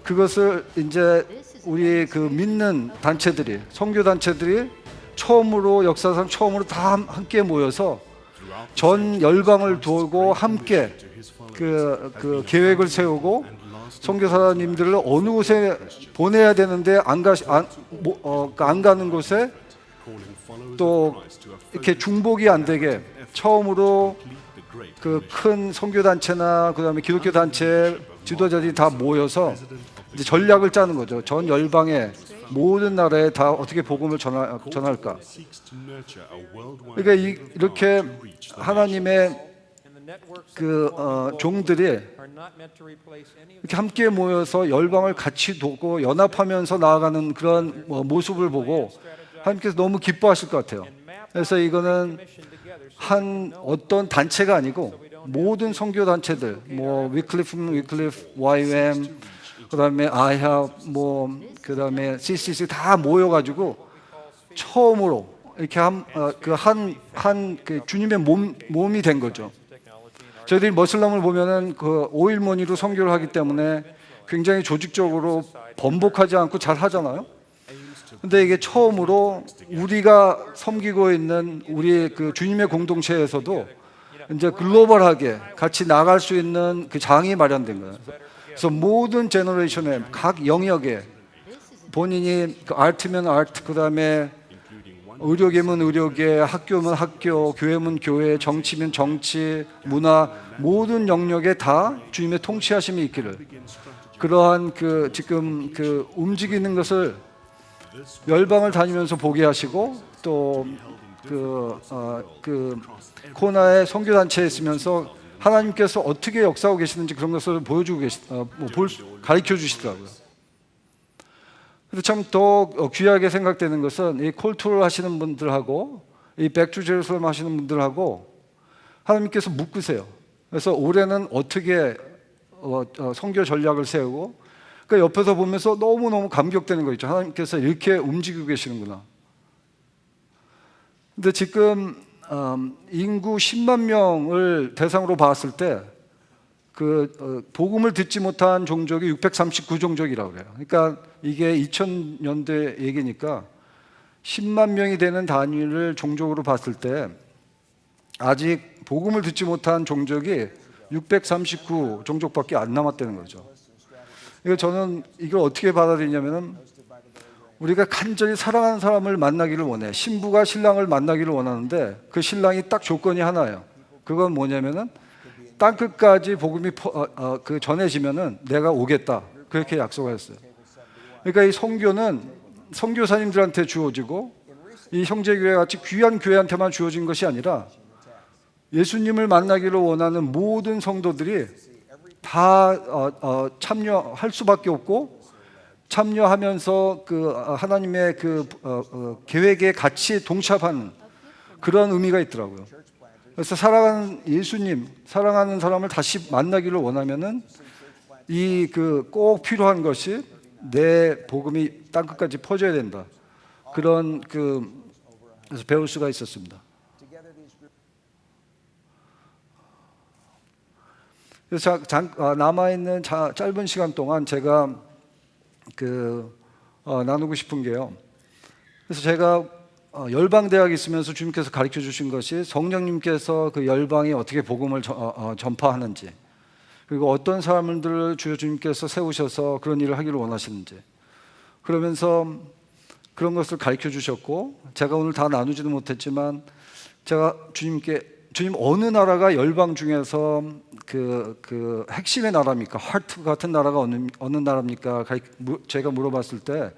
그것을 이제 우리 믿는 단체들이 선교 단체들이 역사상 처음으로 다 함께 모여서 전 열방을 두고 함께 그 계획을 세우고 선교사님들을 어느 곳에 보내야 되는데 안 가는 곳에 또 이렇게 중복이 안 되게 처음으로 그 큰 선교 단체나 그다음에 기독교 단체 지도자들이 다 모여서 이제 전략을 짜는 거죠. 전 열방의 모든 나라에 다 어떻게 복음을 전할까. 그러니까 이렇게 하나님의 종들이 이렇게 함께 모여서 열방을 같이 두고 연합하면서 나아가는 그런 모습을 보고 하나님께서 너무 기뻐하실 것 같아요. 그래서 이거는 어떤 단체가 아니고 모든 선교 단체들, 위클리프, YWAM, 그다음에 아야, 그다음에 CCC 다 모여가지고 처음으로 이렇게 주님의 몸이 된 거죠. 저희들이 머슬람을 보면은 오일머니로 선교를 하기 때문에 굉장히 조직적으로 번복하지 않고 잘 하잖아요. 근데 이게 처음으로 우리가 섬기고 있는 우리 주님의 공동체에서도 이제 글로벌하게 같이 나갈 수 있는 그 장이 마련된 거예요. 그래서 모든 제너레이션의 각 영역에 본인이 아트면 아트, 그다음에 의료계면 의료계, 학교면 학교, 교회면 교회, 정치면 정치, 문화 모든 영역에 다 주님의 통치하심이 있기를 그러한 지금 움직이는 것을 열방을 다니면서 보게 하시고 또 코나의 선교 단체에 있으면서 하나님께서 어떻게 역사하고 계시는지 그런 것을 보여주고 가르쳐 주시더라고요. 그래서 참 더 귀하게 생각되는 것은 이 콜투를 하시는 분들하고 이 백투 제루살렘 하시는 분들하고 하나님께서 묶으세요. 그래서 올해는 어떻게 선교 전략을 세우고 그러니까 옆에서 보면서 너무너무 감격되는 거 있죠. 하나님께서 이렇게 움직이고 계시는구나. 근데 지금 인구 10만 명을 대상으로 봤을 때 복음을 듣지 못한 종족이 639종족이라고 그래요. 그러니까 이게 2000년대 얘기니까 10만 명이 되는 단위를 종족으로 봤을 때 아직 복음을 듣지 못한 종족이 639종족밖에 안 남았다는 거죠. 저는 이걸 어떻게 받아들이냐면은 우리가 간절히 사랑하는 사람을 만나기를 원해. 신부가 신랑을 만나기를 원하는데 그 신랑이 딱 조건이 하나예요. 그건 뭐냐면은 땅 끝까지 복음이 전해지면은 내가 오겠다. 그렇게 약속했어요. 그러니까 이 선교는 선교사님들한테 주어지고 이 형제교회 같이 귀한 교회한테만 주어진 것이 아니라 예수님을 만나기를 원하는 모든 성도들이 다 참여할 수밖에 없고 참여하면서 그 하나님의 그 계획에 같이 동참하는 그런 의미가 있더라고요. 그래서 사랑하는 예수님, 사랑하는 사람을 다시 만나기를 원하면은 이 그 꼭 필요한 것이 내 복음이 땅 끝까지 퍼져야 된다. 그런 그래서 배울 수가 있었습니다. 그래서 남아 있는 짧은 시간 동안 제가 나누고 싶은 게요. 그래서 제가 열방 대학에 있으면서 주님께서 가르쳐 주신 것이 성령님께서 그 열방이 어떻게 복음을 전파하는지, 그리고 어떤 사람들을 주님께서 세우셔서 그런 일을 하기를 원하시는지, 그러면서 그런 것을 가르쳐 주셨고, 제가 오늘 다 나누지도 못했지만 제가 주님 어느 나라가 열방 중에서 그 핵심의 나라입니까? 하트 같은 나라가 어느 나라입니까? 제가 물어봤을 때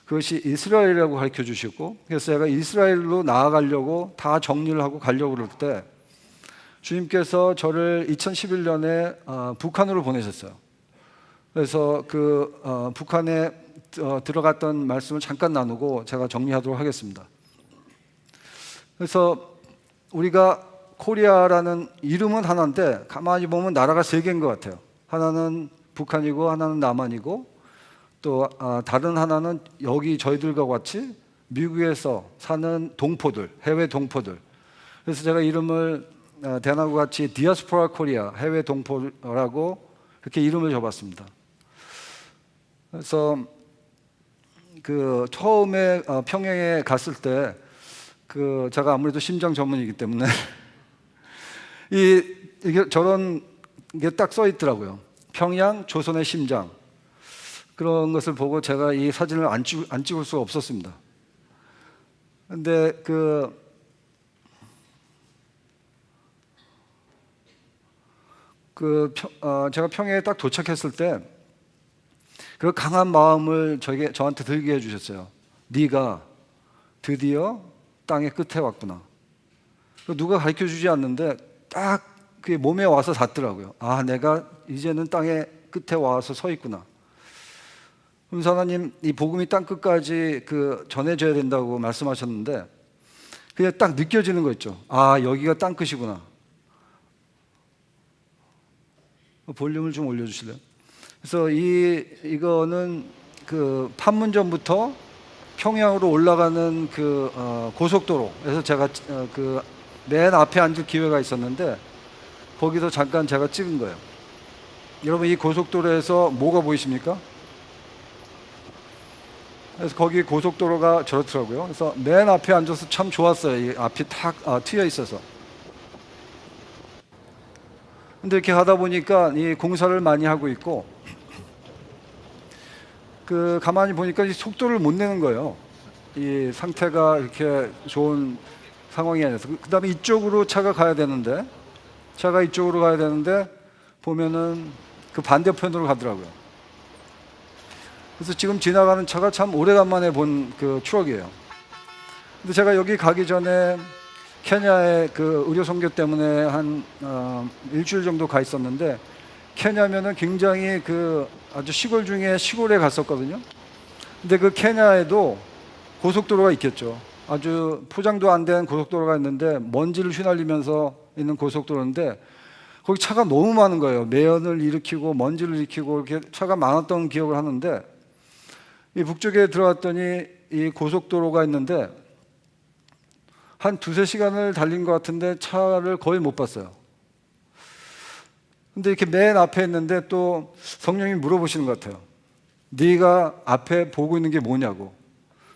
그것이 이스라엘이라고 가르쳐 주시고, 그래서 제가 이스라엘로 나아가려고 다 정리를 하고 가려고 그럴 때 주님께서 저를 2011년에 북한으로 보내셨어요. 그래서 북한에 들어갔던 말씀을 잠깐 나누고 제가 정리하도록 하겠습니다. 그래서 우리가 코리아라는 이름은 하나인데 가만히 보면 나라가 세 개인 것 같아요. 하나는 북한이고 하나는 남한이고 또 다른 하나는 여기 저희들과 같이 미국에서 사는 동포들, 해외 동포들. 그래서 제가 이름을 대낮과 같이 디아스포라 코리아, 해외 동포라고 그렇게 이름을 줘봤습니다. 그래서 처음에 평양에 갔을 때 제가 아무래도 심장 전문이기 때문에 이게 저런 게 딱 써 있더라고요. 평양 조선의 심장. 그런 것을 보고 제가 이 사진을 안 찍을 수가 없었습니다. 근데 제가 평양에 딱 도착했을 때 그 강한 마음을 저한테 들게 해주셨어요. 네가 드디어 땅의 끝에 왔구나. 누가 가르쳐 주지 않는데 딱 그게 몸에 와서 닿더라고요. 내가 이제는 땅의 끝에 와서 서 있구나. 그래서 하나님 이 복음이 땅 끝까지 전해져야 된다고 말씀하셨는데 그냥 딱 느껴지는 거 있죠. 여기가 땅 끝이구나. 볼륨을 좀 올려주실래요? 그래서 이거는 판문점부터 평양으로 올라가는 고속도로에서 제가 맨 앞에 앉을 기회가 있었는데 거기서 잠깐 제가 찍은 거예요. 여러분 이 고속도로에서 뭐가 보이십니까? 그래서 거기 고속도로가 저렇더라고요. 그래서 맨 앞에 앉아서 참 좋았어요. 이 앞이 탁 트여 있어서. 근데 이렇게 하다 보니까 이 공사를 많이 하고 있고 가만히 보니까 이 속도를 못 내는 거예요. 이 상태가 이렇게 좋은 상황이 아니라서. 그다음에 이쪽으로 차가 이쪽으로 가야 되는데 보면은 반대편으로 가더라고요. 그래서 지금 지나가는 차가 참 오래간만에 본 추억이에요. 근데 제가 여기 가기 전에 케냐에 의료 선교 때문에 한 일주일 정도 가 있었는데, 케냐면은 굉장히 아주 시골 중에 시골에 갔었거든요. 근데 케냐에도 고속도로가 있겠죠. 아주 포장도 안 된 고속도로가 있는데 먼지를 휘날리면서 있는 고속도로인데 거기 차가 너무 많은 거예요. 매연을 일으키고 먼지를 일으키고 이렇게 차가 많았던 기억을 하는데, 이 북쪽에 들어갔더니 이 고속도로가 있는데 한 2-3시간을 달린 것 같은데 차를 거의 못 봤어요. 근데 이렇게 맨 앞에 있는데 또 성령님이 물어보시는 것 같아요. 네가 앞에 보고 있는 게 뭐냐고.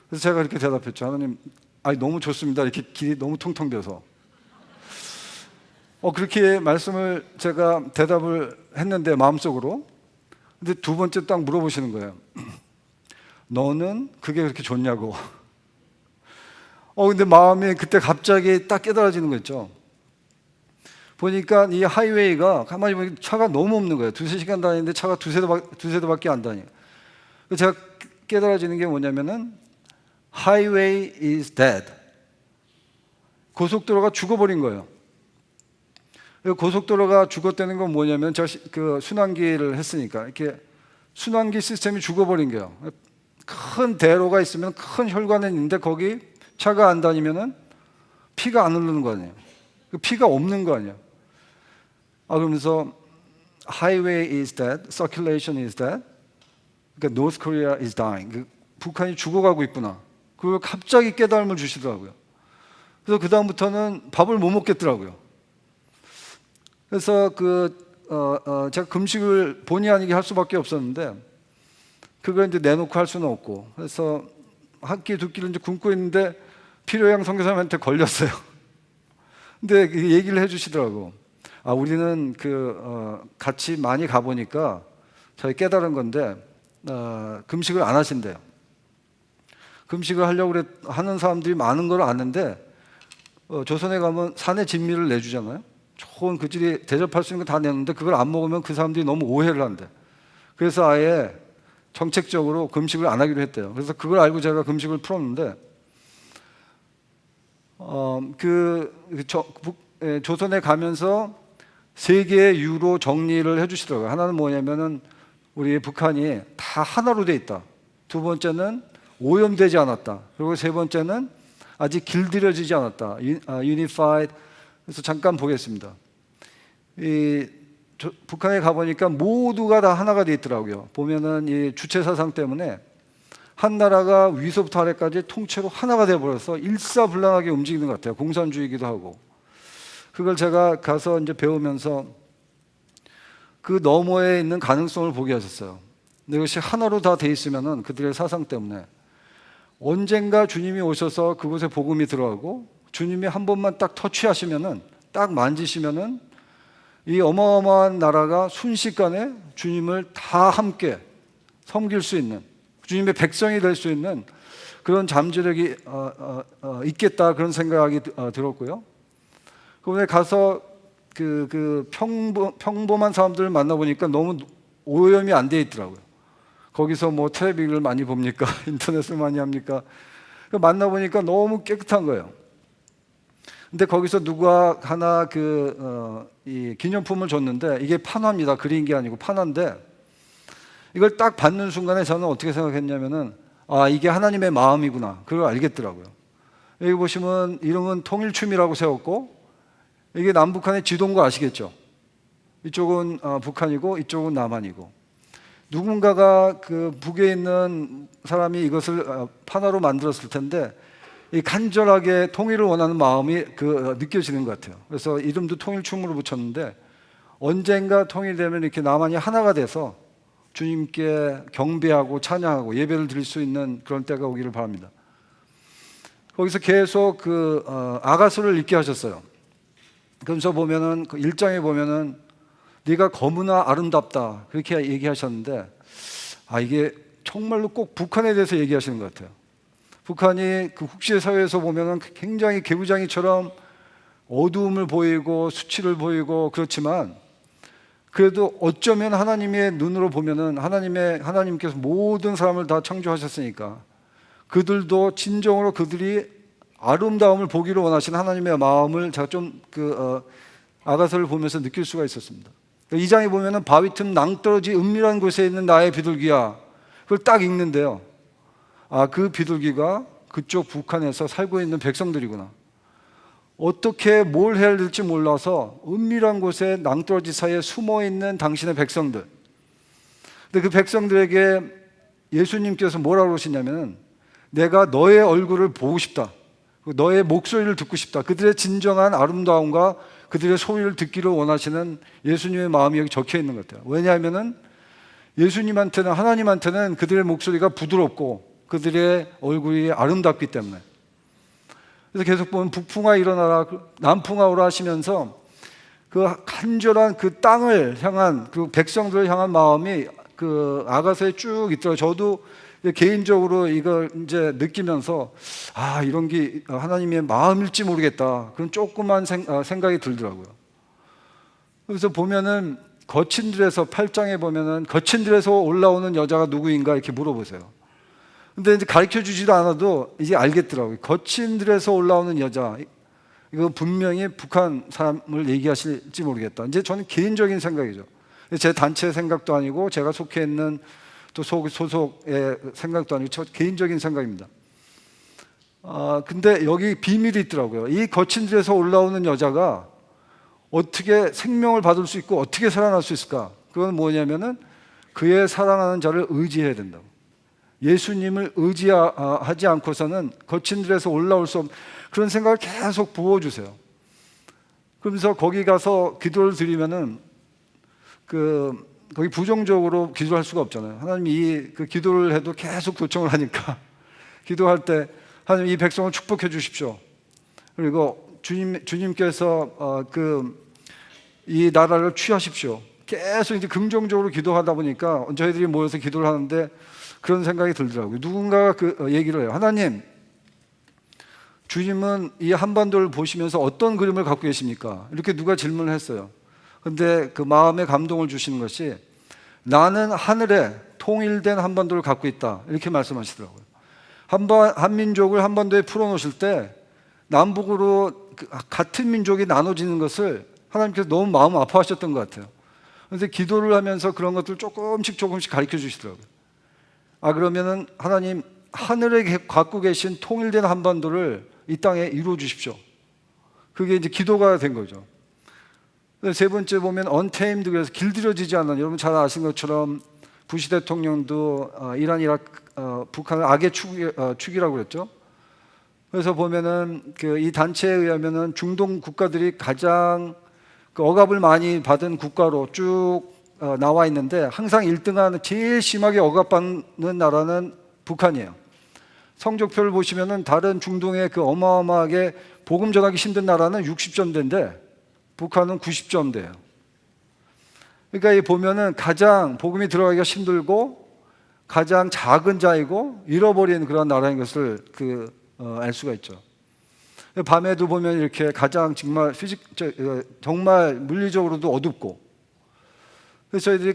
그래서 제가 이렇게 대답했죠. 하나님, 너무 좋습니다. 이렇게 길이 너무 텅텅 비어서. 그렇게 말씀을 제가 대답을 했는데 마음속으로. 근데 두 번째 딱 물어보시는 거예요. 너는 그게 그렇게 좋냐고. 근데 마음이 그때 갑자기 딱 깨달아지는 거 있죠. 보니까 이 하이웨이가 가만히 보니까 차가 너무 없는 거예요. 2-3시간 다니는데 차가 두세 대밖에 안 다녀요. 제가 깨달아지는 게 뭐냐면은 Highway is dead. 고속도로가 죽어버린 거예요. 고속도로가 죽었다는 건 뭐냐면 제가 순환기를 했으니까 이렇게 순환기 시스템이 죽어버린 거예요. 큰 대로가 있으면 큰 혈관이 있는데 거기 차가 안 다니면은 피가 안 흐르는 거 아니에요. 그 피가 없는 거 아니에요. 그러면서 highway is dead, circulation is dead. 그러니까 North Korea is dying. 북한이 죽어가고 있구나. 그걸 갑자기 깨달음을 주시더라고요. 그래서 그 다음부터는 밥을 못 먹겠더라고요. 그래서 제가 금식을 본의 아니게 할 수밖에 없었는데 그걸 이제 내놓고 할 수는 없고, 그래서 한 끼 두 끼를 이제 굶고 있는데 필요양 선교사님한테 걸렸어요. 근데 얘기를 해주시더라고. 우리는 같이 많이 가보니까 저희 깨달은 건데 금식을 안 하신대요. 금식을 하려고 하는 사람들이 많은 걸 아는데 조선에 가면 산의 진미를 내주잖아요. 좋은 그들이 대접할 수 있는 거 다 내는데 그걸 안 먹으면 그 사람들이 너무 오해를 한대. 그래서 아예 정책적으로 금식을 안 하기로 했대요. 그래서 그걸 알고 제가 금식을 풀었는데 조선에 가면서 세 개의 유로 정리를 해주시더라고요. 하나는 뭐냐면은 우리 북한이 다 하나로 돼 있다. 두 번째는 오염되지 않았다. 그리고 세 번째는 아직 길들여지지 않았다. Unified. 그래서 잠깐 보겠습니다. 북한에 가보니까 모두가 다 하나가 돼 있더라고요. 보면은 이 주체 사상 때문에 한 나라가 위서부터 아래까지 통째로 하나가 돼버려서 일사불란하게 움직이는 것 같아요. 공산주의이기도 하고. 그걸 제가 가서 이제 배우면서 그 너머에 있는 가능성을 보게 하셨어요. 이것이 하나로 다 돼 있으면은 그들의 사상 때문에 언젠가 주님이 오셔서 그곳에 복음이 들어가고 주님이 한 번만 딱 터치하시면은, 딱 만지시면은 이 어마어마한 나라가 순식간에 주님을 다 함께 섬길 수 있는, 주님의 백성이 될 수 있는 그런 잠재력이 있겠다, 그런 생각이 들었고요. 그분에 가서 평범한 사람들을 만나보니까 너무 오염이 안 돼 있더라고요. 거기서 뭐 텔레비를 많이 봅니까? 인터넷을 많이 합니까? 만나보니까 너무 깨끗한 거예요. 근데 거기서 누가 하나 이 기념품을 줬는데 이게 판화입니다. 그린 게 아니고 판화인데 이걸 딱 받는 순간에 저는 어떻게 생각했냐면은 이게 하나님의 마음이구나. 그걸 알겠더라고요. 여기 보시면 이름은 통일춤이라고 세웠고 이게 남북한의 지도인 거 아시겠죠? 이쪽은 북한이고 이쪽은 남한이고, 누군가가 북에 있는 사람이 이것을 판화로 만들었을 텐데 이 간절하게 통일을 원하는 마음이 느껴지는 것 같아요. 그래서 이름도 통일춤으로 붙였는데 언젠가 통일되면 이렇게 남한이 하나가 돼서 주님께 경배하고 찬양하고 예배를 드릴 수 있는 그런 때가 오기를 바랍니다. 거기서 계속 아가서를 읽게 하셨어요. 그러면서 보면은 1장에 보면은 네가 거무나 아름답다 그렇게 얘기하셨는데 이게 정말로 꼭 북한에 대해서 얘기하시는 것 같아요. 북한이 국제사회에서 보면은 굉장히 개구장이처럼 어두움을 보이고 수치를 보이고 그렇지만 그래도 어쩌면 하나님의 눈으로 보면은 하나님께서 모든 사람을 다 창조하셨으니까 그들도 진정으로 그들이 아름다움을 보기를 원하시는 하나님의 마음을 제가 좀 아가서를 보면서 느낄 수가 있었습니다. 이 장에 보면은 바위 틈 낭떠러지 은밀한 곳에 있는 나의 비둘기야, 그걸 딱 읽는데요. 그 비둘기가 그쪽 북한에서 살고 있는 백성들이구나. 어떻게 뭘 해야 될지 몰라서 은밀한 곳에 낭떠러지 사이에 숨어있는 당신의 백성들. 근데 그 백성들에게 예수님께서 뭐라고 그러시냐면 내가 너의 얼굴을 보고 싶다, 너의 목소리를 듣고 싶다. 그들의 진정한 아름다움과 그들의 소리를 듣기를 원하시는 예수님의 마음이 여기 적혀 있는 것 같아요. 왜냐하면은 예수님한테는, 하나님한테는 그들의 목소리가 부드럽고 그들의 얼굴이 아름답기 때문에. 그래서 계속 보면 북풍아 일어나라, 남풍아 오라 하시면서 간절한 땅을 향한, 백성들을 향한 마음이 아가서에 쭉 있더라고요. 저도 개인적으로 이걸 이제 느끼면서 이런 게 하나님의 마음일지 모르겠다, 그런 조그만 생각이 들더라고요. 그래서 보면은 거친 들에서 8장에 보면은 거친 들에서 올라오는 여자가 누구인가 이렇게 물어보세요. 근데 이제 가르쳐 주지도 않아도 이제 알겠더라고요. 거친 들에서 올라오는 여자, 이거 분명히 북한 사람을 얘기하실지 모르겠다. 이제 저는 개인적인 생각이죠. 제 단체 생각도 아니고 제가 속해 있는 또 소속의 생각도 아니고 저 개인적인 생각입니다. 근데 여기 비밀이 있더라고요. 이 거친 데서 올라오는 여자가 어떻게 생명을 받을 수 있고 어떻게 살아날 수 있을까? 그건 뭐냐면은 그의 사랑하는 자를 의지해야 된다고. 예수님을 의지하지 않고서는 거친 들에서 올라올 수 없는 그런 생각을 계속 부어주세요. 그러면서 거기 가서 기도를 드리면은 거기 부정적으로 기도할 수가 없잖아요. 하나님이 그 기도를 해도 계속 도청을 하니까 기도할 때 하나님 이 백성을 축복해 주십시오. 그리고 주님께서 이 나라를 취하십시오. 계속 이제 긍정적으로 기도하다 보니까 저희들이 모여서 기도를 하는데 그런 생각이 들더라고요. 누군가가 얘기를 해요. 하나님, 주님은 이 한반도를 보시면서 어떤 그림을 갖고 계십니까? 이렇게 누가 질문을 했어요. 근데 그 마음에 감동을 주시는 것이 나는 하늘에 통일된 한반도를 갖고 있다. 이렇게 말씀하시더라고요. 한민족을 한반도에 풀어놓으실 때 남북으로 같은 민족이 나눠지는 것을 하나님께서 너무 마음 아파하셨던 것 같아요. 그래서 기도를 하면서 그런 것들을 조금씩 가르쳐 주시더라고요. 그러면은 하나님 하늘에 갖고 계신 통일된 한반도를 이 땅에 이루어 주십시오. 그게 이제 기도가 된 거죠. 세 번째 보면 untamed, 그래서 길들여지지 않는, 여러분 잘 아시는 것처럼 부시 대통령도 이란, 이라크, 북한을 악의 축이라고 그랬죠. 그래서 보면은 이 단체에 의하면은 중동 국가들이 가장 억압을 많이 받은 국가로 쭉 나와 있는데 항상 1등하는 제일 심하게 억압받는 나라는 북한이에요. 성적표를 보시면은 다른 중동의 어마어마하게 복음 전하기 힘든 나라는 60점대인데 북한은 90점대예요. 그러니까 이 보면은 가장 복음이 들어가기가 힘들고 가장 작은 자이고 잃어버린 그런 나라인 것을 알 수가 있죠. 밤에도 보면 이렇게 가장 정말 물리적으로도 어둡고, 그래서 저희들이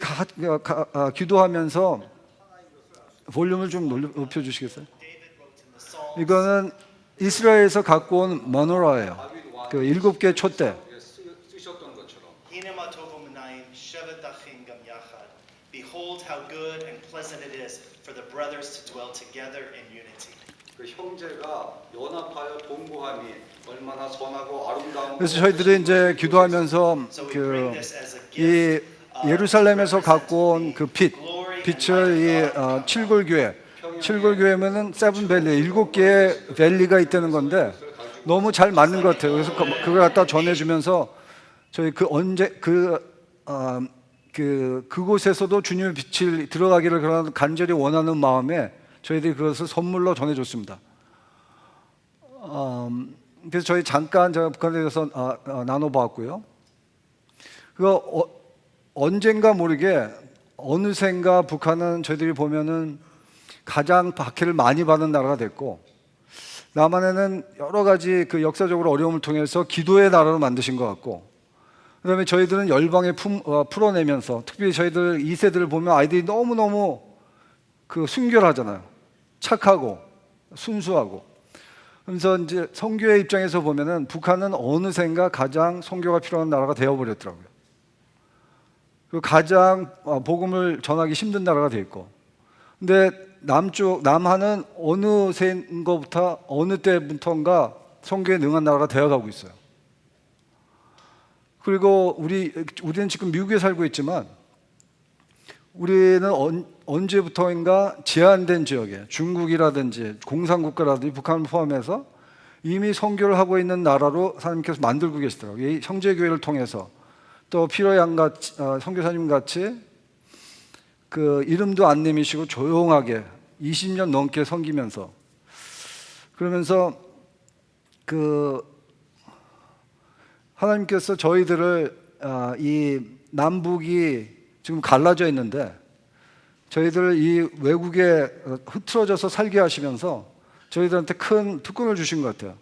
기도하면서 볼륨을 좀 높여 주시겠어요? 이거는 이스라엘에서 갖고 온 머노라예요. 7개 촛대. Behold how good and pleasant it is for the brothers to dwell together in unity. 그 형제가 연합하여 동거함이 얼마나 선하고 아름다운. 그래서 저희들이 이제 기도하면서 이 예루살렘에서 갖고 온 빛을 이 칠골교회면은 세븐밸리 7개의 밸리가 있다는 건데 너무 잘 맞는 것 같아요. 그래서 그걸 갖다 전해주면서 저희 그곳에서도 주님의 빛이 들어가기를 그런 간절히 원하는 마음에 저희들이 그것을 선물로 전해줬습니다. 그래서 저희 잠깐 제가 북한에 대해서 나눠봤고요. 언젠가 모르게 어느샌가 북한은 저희들이 보면은 가장 박해를 많이 받은 나라가 됐고, 남한에는 여러 가지 역사적으로 어려움을 통해서 기도의 나라로 만드신 것 같고, 그다음에 저희들은 열방에 풀어내면서, 특별히 저희들 2세들을 보면 아이들이 너무너무 순결하잖아요. 착하고 순수하고. 그래서 이제 선교의 입장에서 보면은 북한은 어느샌가 가장 선교가 필요한 나라가 되어버렸더라고요. 그리고 가장 복음을 전하기 힘든 나라가 돼 있고, 근데 남한은 어느샌가부터 어느 때부터인가 선교에 능한 나라가 되어가고 있어요. 그리고 우리는 지금 미국에 살고 있지만 우리는 언제부터인가 제한된 지역에 중국이라든지 공산국가라든지 북한을 포함해서 이미 선교를 하고 있는 나라로 하나님께서 만들고 계시더라고요. 이 형제교회를 통해서 또 피로양 같이 선교사님 같이 이름도 안 내미시고 조용하게 20년 넘게 섬기면서, 그러면서 하나님께서 저희들을 이 남북이 지금 갈라져 있는데 저희들을 이 외국에 흐트러져서 살게 하시면서 저희들한테 큰 특권을 주신 것 같아요.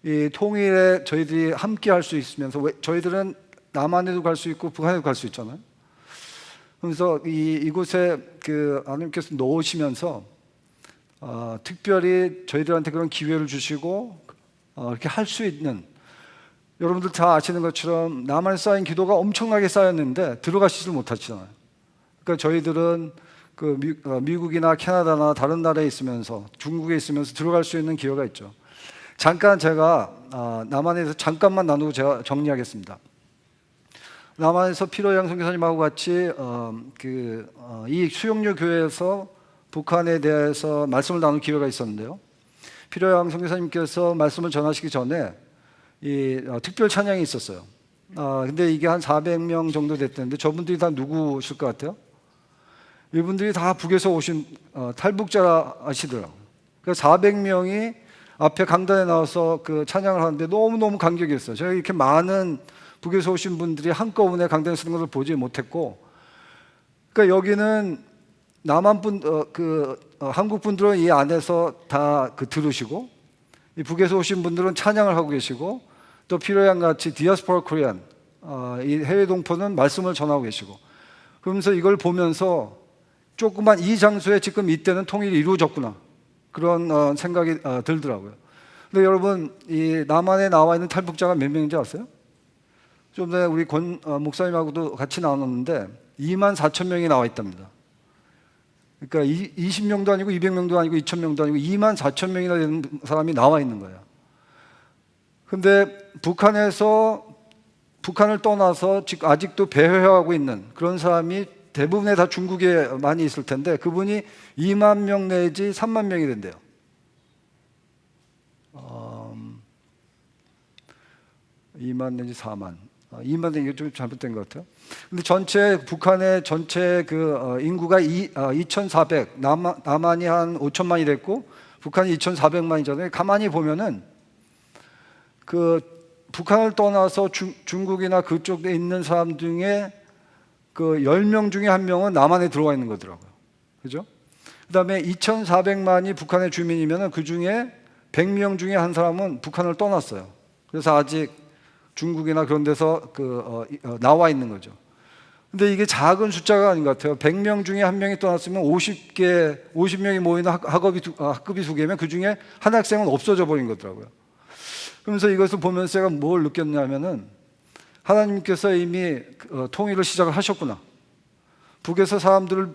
이 통일에 저희들이 함께 할 수 있으면서 저희들은 남한에도 갈 수 있고 북한에도 갈 수 있잖아요. 그래서 이곳에 하나님께서 놓으시면서 특별히 저희들한테 그런 기회를 주시고 이렇게 할 수 있는, 여러분들 다 아시는 것처럼 남한에 쌓인 기도가 엄청나게 쌓였는데 들어가시질 못하시잖아요. 그러니까 저희들은 미국이나 캐나다나 다른 나라에 있으면서 중국에 있으면서 들어갈 수 있는 기회가 있죠. 잠깐 제가 남한에서 잠깐만 나누고 제가 정리하겠습니다. 남한에서 피로양 선교사님하고 같이 이 수용료 교회에서 북한에 대해서 말씀을 나눌 기회가 있었는데요. 피로양 선교사님께서 말씀을 전하시기 전에 특별 찬양이 있었어요. 근데 이게 한 400명 정도 됐는데 저분들이 다 누구실 것 같아요? 이분들이 다 북에서 오신 탈북자시더라고요. 그래서 400명이 앞에 강단에 나와서 그 찬양을 하는데 너무너무 감격이었어요. 제가 이렇게 많은 북에서 오신 분들이 한꺼번에 강단에 서는 것을 보지 못했고, 그러니까 여기는 남한 분, 한국 분들은 이 안에서 다 들으시고, 이 북에서 오신 분들은 찬양을 하고 계시고, 또 피로양 같이 디아스포라 코리안, 이 해외 동포는 말씀을 전하고 계시고, 그러면서 이걸 보면서 조그만 이 장소에 지금 이때는 통일이 이루어졌구나, 그런 생각이 들더라고요. 근데 여러분, 이 남한에 나와 있는 탈북자가 몇 명인지 아세요? 좀 전에 우리 권 목사님하고도 같이 나눴는데 24,000명이 나와 있답니다. 그러니까 20명도 아니고 200명도 아니고 2,000명도 아니고 24,000명이나 되는 사람이 나와 있는 거예요. 근데 북한을 떠나서 지금 아직도 배회하고 있는 그런 사람이 대부분의 다 중국에 많이 있을 텐데 그분이 2만 명 내지 3만 명이 된대요. 2만 내지 4만. 2만 내지 좀 잘못된 것 같아요. 근데 북한의 전체 인구가 2,400, 남한이 한 5천만이 됐고 북한이 2,400만이잖아요. 가만히 보면은 북한을 떠나서 중국이나 그쪽에 있는 사람 중에 10명 중에 1명은 남한에 들어와 있는 거더라고요. 그죠? 그 다음에 2,400만이 북한의 주민이면 그 중에 100명 중에 한 사람은 북한을 떠났어요. 그래서 아직 중국이나 그런 데서 나와 있는 거죠. 근데 이게 작은 숫자가 아닌 것 같아요. 100명 중에 1명이 떠났으면 50명이 모이는 학급이 2개면 그 중에 한 학생은 없어져 버린 거더라고요. 그러면서 이것을 보면서 제가 뭘 느꼈냐면은 하나님께서 이미 통일을 시작을 하셨구나. 북에서 사람들을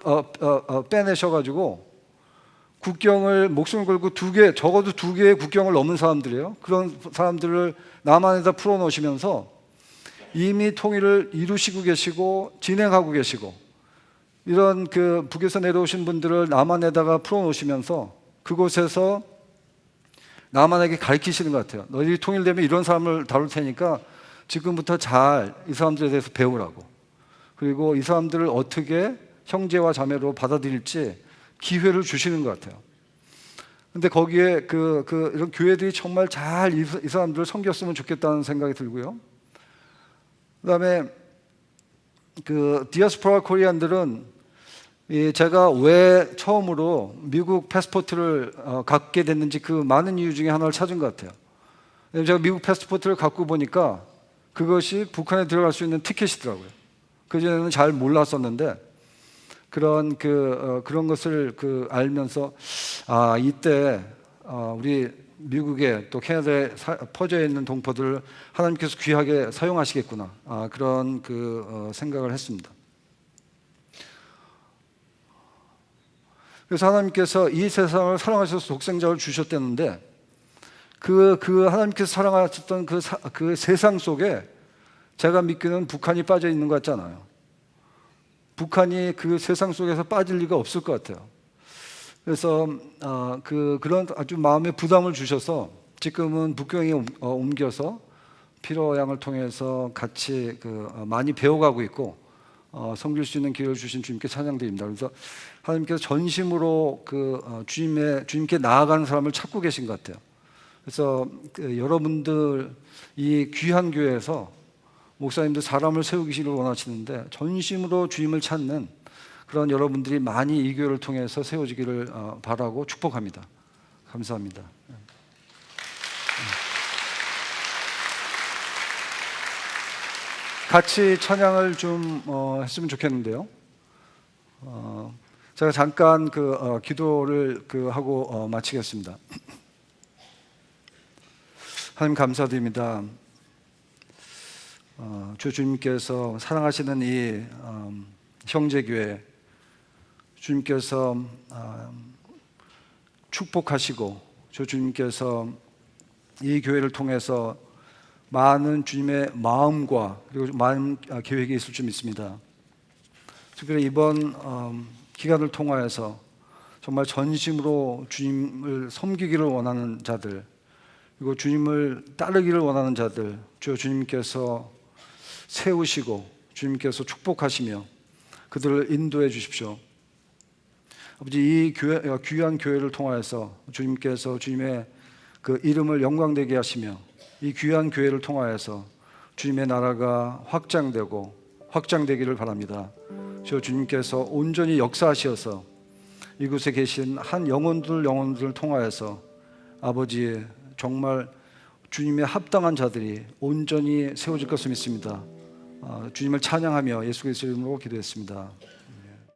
빼내셔가지고 국경을 목숨을 걸고 적어도 2개의 국경을 넘은 사람들이에요. 그런 사람들을 남한에다 풀어놓으시면서 이미 통일을 이루시고 계시고 진행하고 계시고 이런 북에서 내려오신 분들을 남한에다가 풀어놓으시면서 그곳에서 남한에게 가르치시는 것 같아요. 너희들이 통일되면 이런 사람을 다룰 테니까 지금부터 잘 이 사람들에 대해서 배우라고. 그리고 이 사람들을 어떻게 형제와 자매로 받아들일지 기회를 주시는 것 같아요. 근데 거기에 이런 교회들이 정말 잘 이 사람들을 섬겼으면 좋겠다는 생각이 들고요. 그 다음에 디아스포라 코리안들은 제가 왜 처음으로 미국 패스포트를 갖게 됐는지 그 많은 이유 중에 하나를 찾은 것 같아요. 제가 미국 패스포트를 갖고 보니까 그것이 북한에 들어갈 수 있는 티켓이더라고요. 그전에는 잘 몰랐었는데 그런 것을 알면서 이때 우리 미국에 또 캐나다에 퍼져 있는 동포들을 하나님께서 귀하게 사용하시겠구나 그런 생각을 했습니다. 그래서 하나님께서 이 세상을 사랑하셔서 독생자를 주셨다는데 하나님께서 사랑하셨던 그 세상 속에 제가 믿기는 북한이 빠져 있는 것 같지 않아요. 북한이 그 세상 속에서 빠질 리가 없을 것 같아요. 그래서 그런 아주 마음에 부담을 주셔서 지금은 북경에 옮겨서 피로양을 통해서 같이 많이 배워가고 있고 섬길 수 있는 기회를 주신 주님께 찬양드립니다. 그래서 하나님께서 전심으로 주님께 나아가는 사람을 찾고 계신 것 같아요. 그래서 여러분들 이 귀한 교회에서 목사님들 사람을 세우기를 원하시는데 전심으로 주님을 찾는 그런 여러분들이 많이 이 교회를 통해서 세워지기를 바라고 축복합니다. 감사합니다. 같이 찬양을 좀 했으면 좋겠는데요. 제가 잠깐 기도를 하고 마치겠습니다. 하나님 감사드립니다. 주님께서 사랑하시는 이 형제교회 주님께서 축복하시고 주님께서 이 교회를 통해서 많은 주님의 마음과 그리고 많은 계획이 있을 줄 믿습니다. 특별히 이번 기간을 통하여서 정말 전심으로 주님을 섬기기를 원하는 자들, 그리고 주님을 따르기를 원하는 자들, 주님께서 세우시고 주님께서 축복하시며 그들을 인도해 주십시오. 아버지, 이 귀한 교회를 통하여서 주님께서 주님의 그 이름을 영광되게 하시며 이 귀한 교회를 통하여서 주님의 나라가 확장되기를 바랍니다. 주님께서 온전히 역사하셔서 이곳에 계신 한 영혼들을 통하여서 아버지, 정말 주님의 합당한 자들이 온전히 세워질 것을 믿습니다. 주님을 찬양하며 예수 그리스도의 이름으로 기도했습니다.